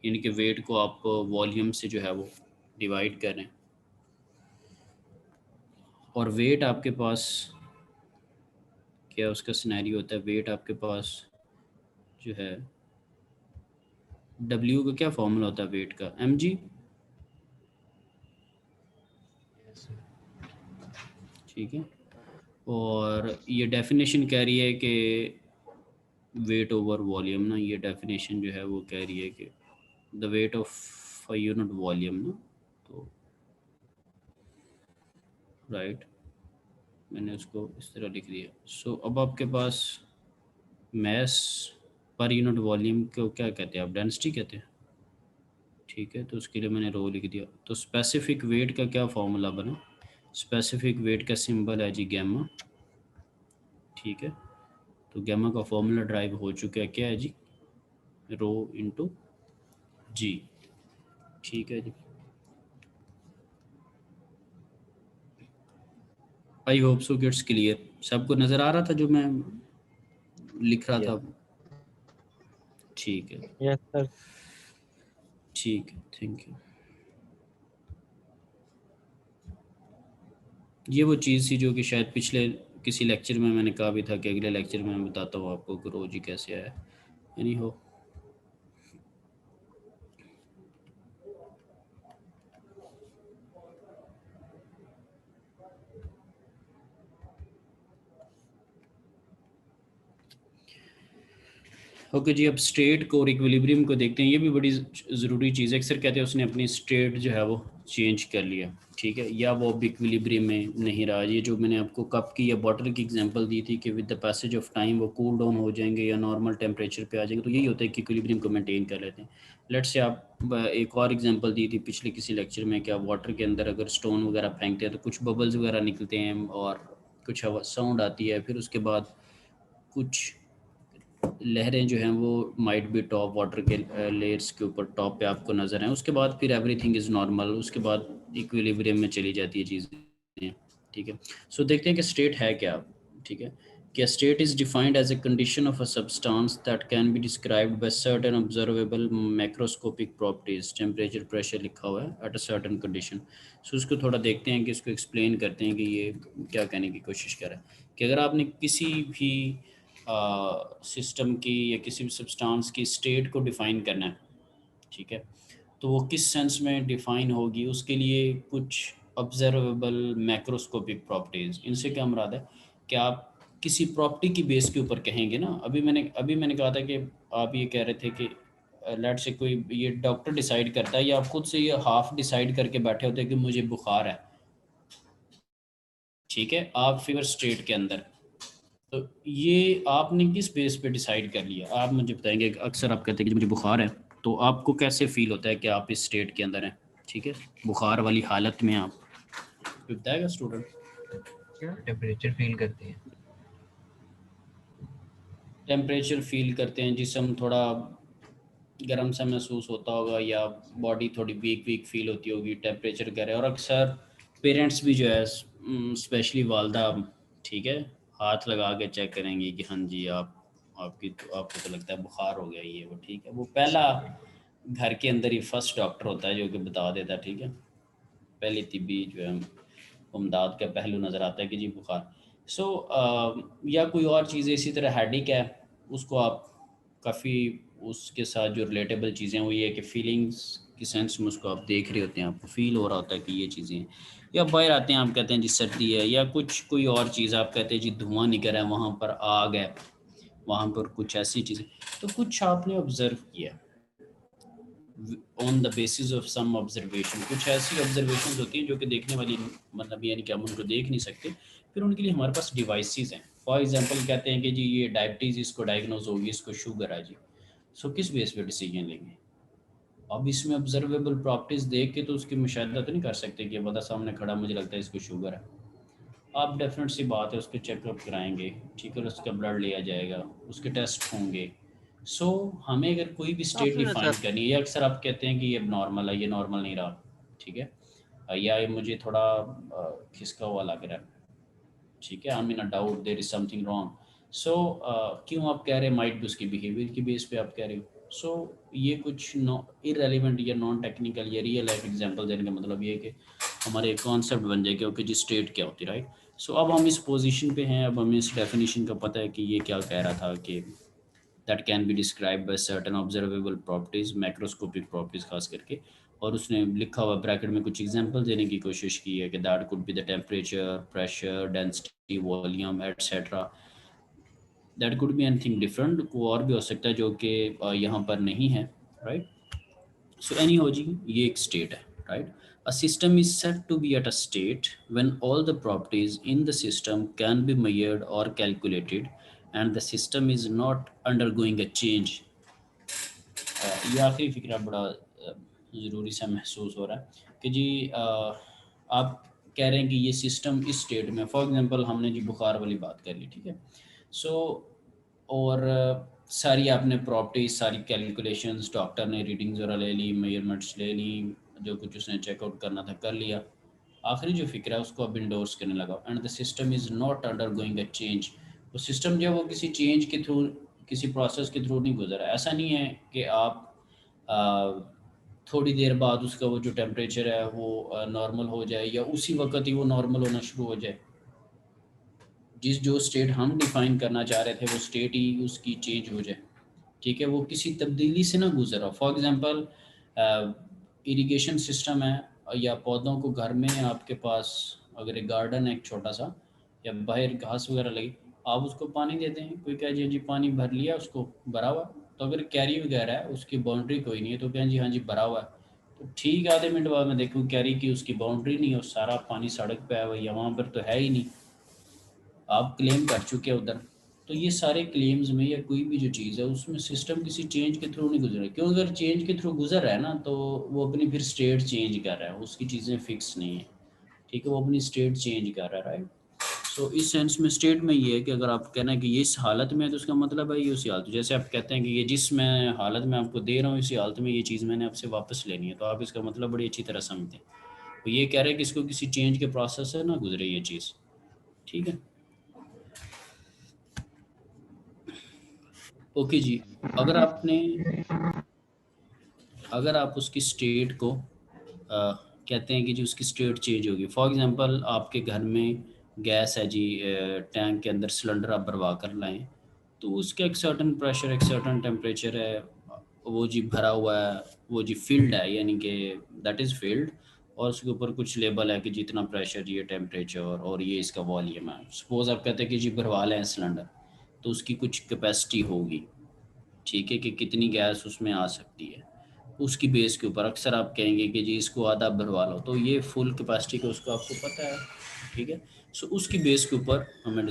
यानी कि वेट को आप वॉल्यूम से जो है वो डिवाइड करें। और वेट आपके पास क्या उसका सिनेरियो होता है, वेट आपके पास जो है W का क्या फॉर्मूला होता है वेट का, mg, ठीक है। और ये डेफिनेशन कह रही है कि वेट ओवर वॉल्यूम ना, ये डेफिनेशन जो है वो कह रही है कि the weight of a unit volume ना, तो राइट, मैंने उसको इस तरह लिख दिया। सो अब आपके पास मैस पर यूनिट वॉल्यूम को क्या कहते हैं आप, डेंसिटी कहते हैं, ठीक है। तो उसके लिए मैंने रो लिख दिया। तो स्पेसिफिक वेट का क्या फॉर्मूला बना, स्पेसिफिक वेट का सिंबल है जी गैमा, ठीक है। तो गैमा का फॉर्मूला ड्राइव हो चुका है, क्या है जी, रो इंटू जी, ठीक है जी। I hope so gets clear, सबको नज़र आ रहा था जो मैं लिख रहा था, ठीक है, यस सर। ठीक है, थैंक यू। ये वो चीज़ थी जो कि शायद पिछले किसी लेक्चर में मैंने कहा भी था कि अगले लेक्चर में मैं बताता हूँ आपको कि रो जी कैसे आया, यानी हो। ओके जी, अब स्टेट को और इक्विलिब्रियम को देखते हैं। ये भी बड़ी ज़रूरी चीज़ है। अक्सर कहते हैं उसने अपनी स्टेट जो है वो चेंज कर लिया, ठीक है, या वो अब इक्विलिब्रियम में नहीं रहा। ये जो मैंने आपको कप की या बॉटल की एग्जांपल दी थी कि with the passage of time वो कूल डाउन हो जाएंगे या नॉर्मल टेम्परेचर पे आ जाएंगे, तो यही होता है कि इक्विलिब्रियम को मेंटेन कर लेते हैं। लेट्स से आप एक और एग्जांपल दी थी पिछले किसी लेक्चर में, क्या वाटर के अंदर अगर स्टोन वगैरह फेंकते हैं तो कुछ बबल्स वगैरह निकलते हैं और कुछ हवा साउंड आती है, फिर उसके बाद कुछ लहरें जो हैं वो माइट बी टॉप वाटर के लेयर्स के ऊपर टॉप पे आपको नज़र आए, उसके बाद फिर एवरीथिंग इज़ नॉर्मल, उसके बाद इक्विलिब्रियम में चली जाती है चीज़ें, ठीक है। सो देखते हैं कि स्टेट है क्या, ठीक है। कि state is defined as a condition of a substance that can be described by certain observable macroscopic properties, temperature pressure लिखा हुआ है at a certain condition. So उसको थोड़ा देखते हैं कि इसको एक्सप्लेन करते हैं कि ये क्या कहने की कोशिश कर रहा है। कि अगर आपने किसी भी सिस्टम की या किसी भी सब्सटेंस की स्टेट को डिफ़ाइन करना है, ठीक है, तो वो किस सेंस में डिफ़ाइन होगी, उसके लिए कुछ ऑब्जर्वेबल मैक्रोस्कोपिक प्रॉपर्टीज़, इनसे क्या मुराद है कि आप किसी प्रॉपर्टी की बेस के ऊपर कहेंगे ना। अभी मैंने कहा था कि आप ये कह रहे थे कि लेट से कोई ये डॉक्टर डिसाइड करता है या आप खुद से ये हाफ डिसाइड करके बैठे होते हैं कि मुझे बुखार है, ठीक है, आप फीवर स्टेट के अंदर, तो ये आपने किस बेस पे डिसाइड कर लिया? आप मुझे बताएंगे। अक्सर आप कहते हैं कि मुझे बुखार है, तो आपको कैसे फील होता है कि आप इस स्टेट के अंदर हैं, ठीक है, बुखार वाली हालत में आप, बताएगा स्टूडेंट? टेम्परेचर फील करते हैं, टेम्परेचर फील करते हैं, जिस्म थोड़ा गर्म सा महसूस होता होगा या बॉडी थोड़ी वीक फील होती होगी, टेम्परेचर कह रहे हैं। और अक्सर पेरेंट्स भी जो है स्पेशली वालदा, ठीक है, हाथ लगा के चेक करेंगी कि हाँ जी आपको तो लगता है बुखार हो गया, ये वो, ठीक है। वो पहला घर के अंदर ही फर्स्ट डॉक्टर होता है जो कि बता देता है, ठीक है, पहली तिब्बी जो है इमदाद का पहलू नज़र आता है कि जी बुखार। सो या कोई और चीज़ें इसी तरह हेडेक है, उसको आप काफ़ी उसके साथ जो रिलेटेबल चीज़ें वो ये है कि फीलिंग्स की सेंस में उसको आप देख रहे होते हैं, आपको फील हो रहा होता है कि ये चीज़ें हैं। या बाहर आते हैं, आप कहते हैं जी सर्दी है, या कुछ कोई और चीज़, आप कहते हैं जी धुआं निकल रहा है, वहाँ पर आग है, वहाँ पर कुछ ऐसी चीज़ें, तो कुछ आपने ऑब्ज़र्व किया on the basis of some observation. कुछ ऐसी ऑब्जर्वेशन होती हैं जो कि देखने वाली, मतलब यानी कि हम उनको देख नहीं सकते, फिर उनके लिए हमारे पास डिवाइसेस हैं। फॉर एग्जांपल कहते हैं कि जी ये डायबिटीज़ इसको डायग्नोज होगी, इसको शुगर है जी, सो किस बेस पे डिसीजन लेंगे? अब इसमें ऑब्जर्वेबल प्रॉपर्टीज़ देख के तो उसकी मुशाहिदा तो नहीं कर सकते कि बंदा सामने खड़ा मुझे लगता है इसको शुगर है। आप डेफिनेट सी बात है उसके चेकअप कराएंगे, ठीक है, उसका ब्लड लिया जाएगा, उसके टेस्ट होंगे। सो हमें अगर कोई भी स्टेट डिफाइन करनी है, या अक्सर आप कहते हैं कि ये नॉर्मल है, ये नॉर्मल नहीं रहा, ठीक है, या ये मुझे थोड़ा खिसका हुआ लग रहा है, ठीक है, I mean a doubt there is something wrong. So क्यों आप कह रहे हैं माइट भी उसकी बिहेवियर की बेस पे आप कह रहे हो। सो ये कुछ इररेलेवेंट या नॉन टेक्निकल या रियल लाइफ एग्जांपल देने का मतलब ये है कि हमारे कॉन्सेप्ट बन जाए कि ओके जी स्टेट क्या होती है, राइट। सो अब हम इस पोजीशन पे हैं, अब हमें इस डेफिनेशन का पता है कि ये क्या कह रहा था कि that can be describe by certain observable properties, macroscopic properties खास करके। और उसने लिखा हुआ ब्रैकेट में कुछ एग्जांपल देने की कोशिश की है कि that could be the temperature, pressure, density, volume etcetera. That could be anything different, को और भी हो सकता है जो कि यहाँ पर नहीं है, राइट। सो एनी हो जी, ये एक स्टेट है, right. A system is said to be at a state when all the properties in the system can be measured or calculated and the system is not undergoing a change. ये आखिरी फिक्रा बड़ा ज़रूरी सा महसूस हो रहा है कि जी आप कह रहे हैं कि ये सिस्टम इस स्टेट में, फॉर एग्जांपल हमने जी बुखार वाली बात कर ली, ठीक है। सो और सारी आपने प्रॉपर्टीज, सारी कैलकुलेशंस, डॉक्टर ने रीडिंग्स वगैरह ले ली, मेजरमेंट्स ले ली, जो कुछ उसने चेकआउट करना था कर लिया। आखिरी जो फिक्र है उसको अब इंडोर्स करने लगा, and the system is not under going a change. वो सिस्टम जो है वो किसी चेंज के थ्रू, किसी प्रोसेस के थ्रू नहीं गुजरा। ऐसा नहीं है कि आप थोड़ी देर बाद उसका वो जो टेम्परेचर है वो नॉर्मल हो जाए या उसी वक्त ही वो नॉर्मल होना शुरू हो जाए। जो स्टेट हम डिफाइन करना चाह रहे थे वो स्टेट ही उसकी चेंज हो जाए, ठीक है, वो किसी तब्दीली से ना गुजरा। फॉर एग्जांपल इरिगेशन सिस्टम है, या पौधों को घर में आपके पास अगर एक गार्डन है एक छोटा सा, या बाहर घास वगैरह लगी, आप उसको पानी देते हैं, कोई कहे जी पानी भर लिया उसको भरा हुआ, तो अगर कैरी वगैरह है उसकी बाउंड्री कोई नहीं है तो कहें जी हाँ जी भरा हुआ है, तो ठीक आधे मिनट बाद मैं देखूँ कैरी की उसकी बाउंड्री नहीं है और सारा पानी सड़क पे आया हुआ, या वहाँ पर तो है ही नहीं, आप क्लेम कर चुके हैं उधर। तो ये सारे क्लेम्स में या कोई भी जो चीज़ है उसमें सिस्टम किसी चेंज के थ्रू नहीं गुजरा, क्यों अगर चेंज के थ्रू गुजर रहा है ना तो वो अपनी फिर स्टेट चेंज कर रहा है, उसकी चीज़ें फिक्स नहीं है, ठीक है, वो अपनी स्टेट चेंज कर रहा है, राइट। तो इस सेंस में स्टेट में ये है कि अगर आप कहना है कि ये इस हालत में है तो उसका मतलब है ये उसी हालत, जैसे आप कहते हैं कि ये जिस मैं हालत में आपको दे रहा हूँ इसी हालत में ये चीज़ मैंने आपसे वापस लेनी है, तो आप इसका मतलब बड़ी अच्छी तरह समझते हैं। तो ये कह रहे हैं कि इसको किसी चेंज के प्रोसेस से ना गुजरे ये चीज़, ठीक है। ओके जी, अगर आप उसकी स्टेट को कहते हैं कि जी उसकी स्टेट चेंज होगी, फॉर एग्जांपल आपके घर में गैस है जी, टैंक के अंदर सिलेंडर आप भरवा कर लाएं, तो उसका एक सर्टन प्रेशर एक सर्टन टेम्परेचर है, वो जी भरा हुआ है, वो जी फील्ड है, यानी कि दैट इज़ फील्ड, और उसके ऊपर कुछ लेबल है कि जितना प्रेशर ये टेम्परेचर और ये इसका वॉल्यूम है। सपोज आप कहते हैं कि जी भरवा लें सिलेंडर, तो उसकी कुछ कैपेसिटी होगी, ठीक है, कि कितनी गैस उसमें आ सकती है, उसकी बेस के ऊपर अक्सर आप कहेंगे कि जी इसको आधा भरवा लो, तो ये फुल कैपेसिटी का उसको आपको पता है, ठीक है। सो उसकी बेस के ऊपर हमें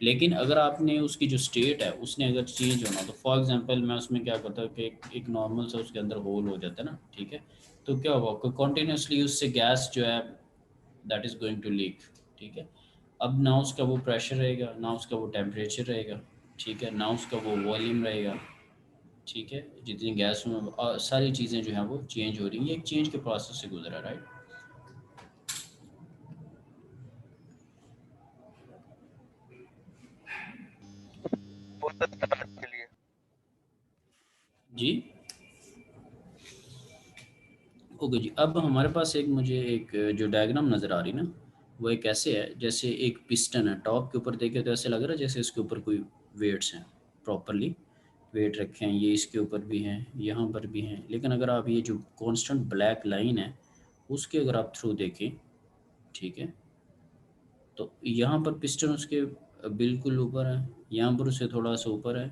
लेकिन अगर आपने उसकी जो स्टेट है उसने अगर चेंज होना, तो फॉर एग्जांपल मैं उसमें क्या करता हूँ कि एक नॉर्मल सा उसके अंदर होल हो जाता है ना, ठीक है, तो क्या होगा कॉन्टीन्यूसली उससे गैस जो है that is going to leak, ठीक है। अब ना उसका वो प्रेशर रहेगा, ना उसका वो टेम्परेचर रहेगा, ठीक है, ना उसका वो वॉल्यूम रहेगा, ठीक है, जितनी गैस में सारी चीज़ें जो हैं वो चेंज हो रही हैं, ये एक चेंज के प्रोसेस से गुजरा, राइट। जी ओके जी, अब हमारे पास मुझे एक जो डायग्राम नज़र आ रही ना, वो एक ऐसे है जैसे एक पिस्टन है, टॉप के ऊपर देखे तो ऐसे लग रहा है जैसे इसके ऊपर कोई वेट्स हैं, प्रॉपरली वेट रखे हैं, ये इसके ऊपर भी हैं, यहाँ पर भी हैं, लेकिन अगर आप ये जो कांस्टेंट ब्लैक लाइन है उसके अगर आप थ्रू देखें, ठीक है, तो यहाँ पर पिस्टन उसके बिल्कुल ऊपर है, यहाँ पर उससे थोड़ा सा ऊपर है,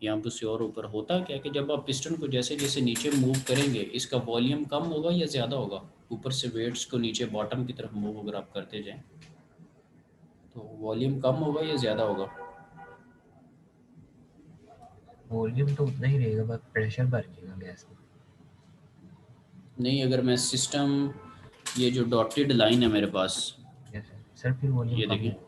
यहाँ पर उससे और ऊपर। होता क्या है कि जब आप पिस्टन को जैसे जैसे नीचे मूव करेंगे इसका वॉल्यूम कम होगा या ज़्यादा होगा, ऊपर से वेट्स को नीचे बॉटम की तरफ मूव अगर आप करते जाएं तो वॉल्यूम कम होगा या ज़्यादा होगा? वॉल्यूम तो उतना ही रहेगा, बस प्रेशर बढ़ जाएगा गैस में। नहीं, अगर मैं सिस्टम ये जो डॉटेड लाइन है मेरे पास, यस सर, फिर वॉल्यूम ये कम देखें, होगा।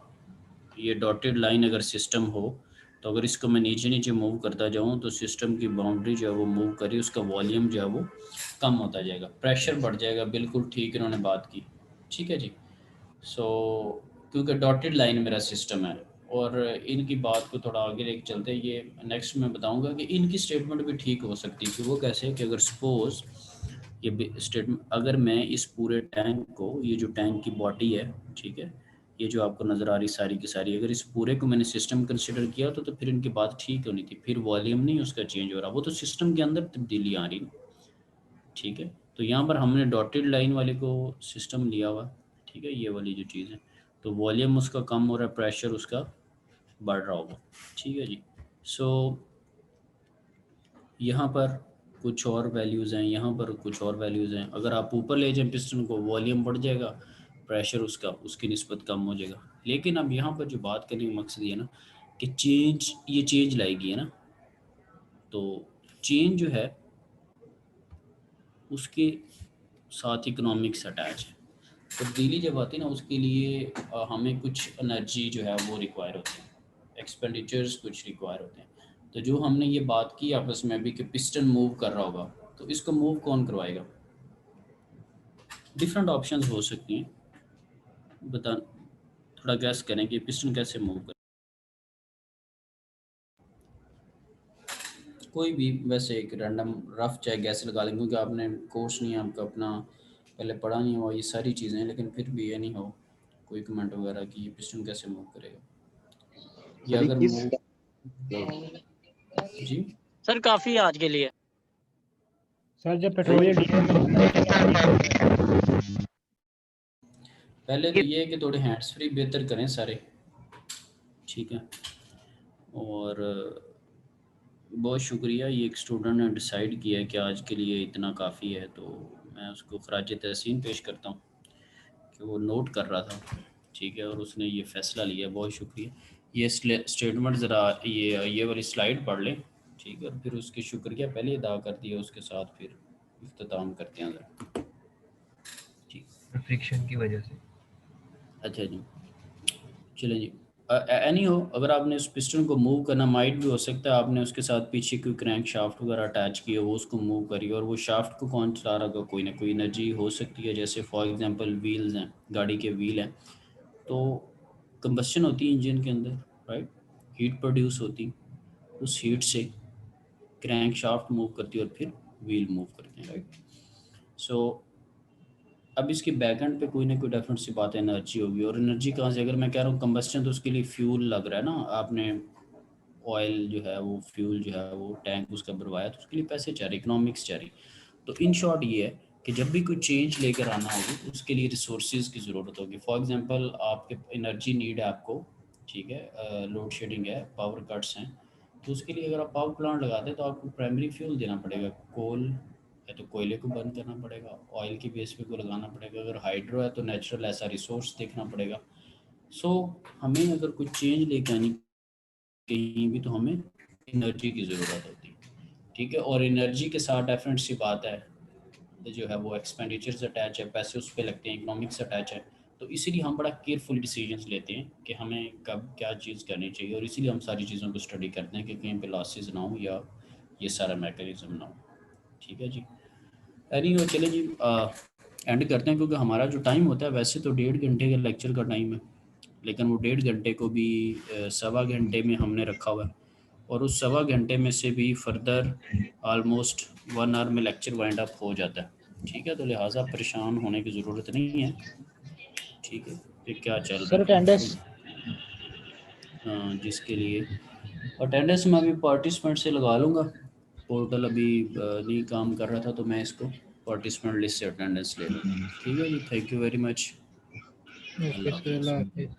ये डॉटेड लाइन अगर सिस्टम हो तो अगर इसको मैं नीचे नीचे मूव करता जाऊँ तो सिस्टम की बाउंड्री जो है वो मूव करी, उसका वॉल्यूम जो है वो कम होता जाएगा, प्रेशर बढ़ जाएगा, बिल्कुल ठीक इन्होंने बात की, ठीक है जी। सो क्योंकि डॉटेड लाइन मेरा सिस्टम है, और इनकी बात को थोड़ा आगे लेके चलते हैं, ये नेक्स्ट मैं बताऊंगा कि इनकी स्टेटमेंट भी ठीक हो सकती है कि वो कैसे है कि अगर सपोज ये स्टेटमेंट, अगर मैं इस पूरे टैंक को, ये जो टैंक की बॉडी है, ठीक है, ये जो आपको नज़र आ रही सारी की सारी, अगर इस पूरे को मैंने सिस्टम कंसिडर किया तो फिर इनकी बात ठीक होनी थी, फिर वॉल्यूम नहीं उसका चेंज हो रहा, वो तो सिस्टम के अंदर तब्दीली आ रही, ठीक है। तो यहाँ पर हमने डॉटेड लाइन वाले को सिस्टम लिया हुआ, ठीक है, ये वाली जो चीज़ है, तो वॉल्यूम उसका कम हो रहा है, प्रेशर उसका बढ़ रहा होगा, ठीक है जी। सो यहाँ पर कुछ और वैल्यूज़ हैं, यहाँ पर कुछ और वैल्यूज़ हैं, अगर आप ऊपर ले जाएं पिस्टन को वॉल्यूम बढ़ जाएगा, प्रेशर उसका उसकी निस्बत कम हो जाएगा। लेकिन अब यहाँ पर जो बात करने का मकसद ये ना कि ये चेंज लाएगी, है ना, तो चेंज जो है उसके साथ इकोनॉमिक्स अटैच है, तब्दीली जब आती है ना उसके लिए हमें कुछ एनर्जी जो है वो रिक्वायर होती है, एक्सपेंडिचर्स कुछ रिक्वायर होते हैं। तो जो हमने ये बात की आपस में अभी कि पिस्टन मूव कर रहा होगा, तो इसको मूव कौन करवाएगा? डिफरेंट ऑप्शंस हो सकती हैं, बता थोड़ा गैस करें कि पिस्टन कैसे मूव कर, कोई भी वैसे एक रैंडम रफ चाहे गैस लगा लें, क्योंकि आपने कोर्स नहीं है आपका अपना, पहले पढ़ा नहीं हुआ ये सारी चीज़ें, लेकिन फिर भी ये नहीं हो कोई कमेंट वगैरह कि ये पिस्टन कैसे मूव करेगा, या अगर मूव जी सर काफी है आज के लिए। सर जब पेट्रोल या पहले तो ये है कि थोड़े हैंड्स फ्री बेहतर करें सारे, ठीक है। और बहुत शुक्रिया, ये एक स्टूडेंट ने डिसाइड किया है कि आज के लिए इतना काफ़ी है, तो मैं उसको खराज तहसीन पेश करता हूँ कि वो नोट कर रहा था, ठीक है, और उसने ये फ़ैसला लिया, बहुत शुक्रिया। ये स्टेटमेंट ज़रा ये वाली स्लाइड पढ़ लें, ठीक है, और फिर उसके शुक्रिया पहले अदा कर दिया, उसके साथ फिर इख्तिताम करते हैं ज़रा, ठीक। फ्रिक्शन की वजह से। अच्छा जी, चलें जी। एनी हो, अगर आपने उस पिस्टन को मूव करना, माइट भी हो सकता है आपने उसके साथ पीछे कोई क्रैंक शाफ्ट वगैरह अटैच किया हो, उसको मूव करिए, और वो शाफ्ट को कौन चला रहा होगा, कोई ना कोई एनर्जी हो सकती है। जैसे फॉर एग्जांपल व्हील्स हैं, गाड़ी के व्हील हैं, तो कंबस्शन होती है इंजन के अंदर, राइट, हीट प्रोड्यूस होती, उस हीट से क्रैंक शाफ्ट मूव करती है और फिर व्हील मूव करते हैं, राइट। सो अब इसके बैक एंड पे कोई ना कोई डेफिनेट सी बात है, एनर्जी होगी। और एनर्जी कहाँ से, अगर मैं कह रहा हूँ कंबस्टन, तो उसके लिए फ्यूल लग रहा है ना, आपने ऑयल जो है वो फ्यूल जो है वो टैंक उसका भरवाया, तो उसके लिए पैसे चाह रहे, इकोनॉमिक्स चाह रही। तो इन शॉर्ट ये है कि जब भी कोई चेंज लेकर आना होगी उसके लिए रिसोर्सेज की ज़रूरत होगी। फॉर एग्जांपल आपके एनर्जी नीड है आपको, ठीक है, लोड शेडिंग है, पावर कट्स हैं, तो उसके लिए अगर आप पावर प्लांट लगाते हैं तो आपको प्राइमरी फ्यूल देना पड़ेगा, कोल है तो कोयले को बर्न करना पड़ेगा, ऑयल की बेस पे को लगाना पड़ेगा, अगर हाइड्रो है तो नेचुरल ऐसा रिसोर्स देखना पड़ेगा। सो हमें अगर कोई चेंज लेकर आनी कहीं भी, तो हमें एनर्जी की ज़रूरत होती है, ठीक है। और एनर्जी के साथ डेफिनेट सी बात है जो है वो एक्सपेंडिचर्स अटैच है, पैसे उस पर लगते हैं, इकोनॉमिक्स अटैच है। तो इसीलिए हम बड़ा केयरफुली डिसीजंस लेते हैं कि हमें कब क्या चीज़ करनी चाहिए, और इसीलिए हम सारी चीज़ों को स्टडी करते हैं कि कहीं पे लॉसेस ना हो या ये सारा मैकेनिज्म ना हो, ठीक है जी। एनी हो, चले जी एंड करते हैं, क्योंकि हमारा जो टाइम होता है वैसे तो 1.5 घंटे का लेक्चर का टाइम है, लेकिन वो 1.5 घंटे को भी 1.25 घंटे में हमने रखा हुआ है, और उस 1.25 घंटे में से भी फर्दर ऑलमोस्ट 1 आवर में लेक्चर वाइंड अप हो जाता है, ठीक है। तो लिहाजा परेशान होने की ज़रूरत नहीं है, ठीक है। फिर क्या चल सर रहा है अटेंडेंस जिसके लिए अटेंडेंस मैं अभी पार्टिसिपेंट से लगा लूँगा, पोर्टल अभी नहीं काम कर रहा था, तो मैं इसको पार्टिसिपेंट लिस्ट से अटेंडेंस ले लूँगा, ठीक है जी। Thank you very much. Okay sir, अल्लाह हाफिज़।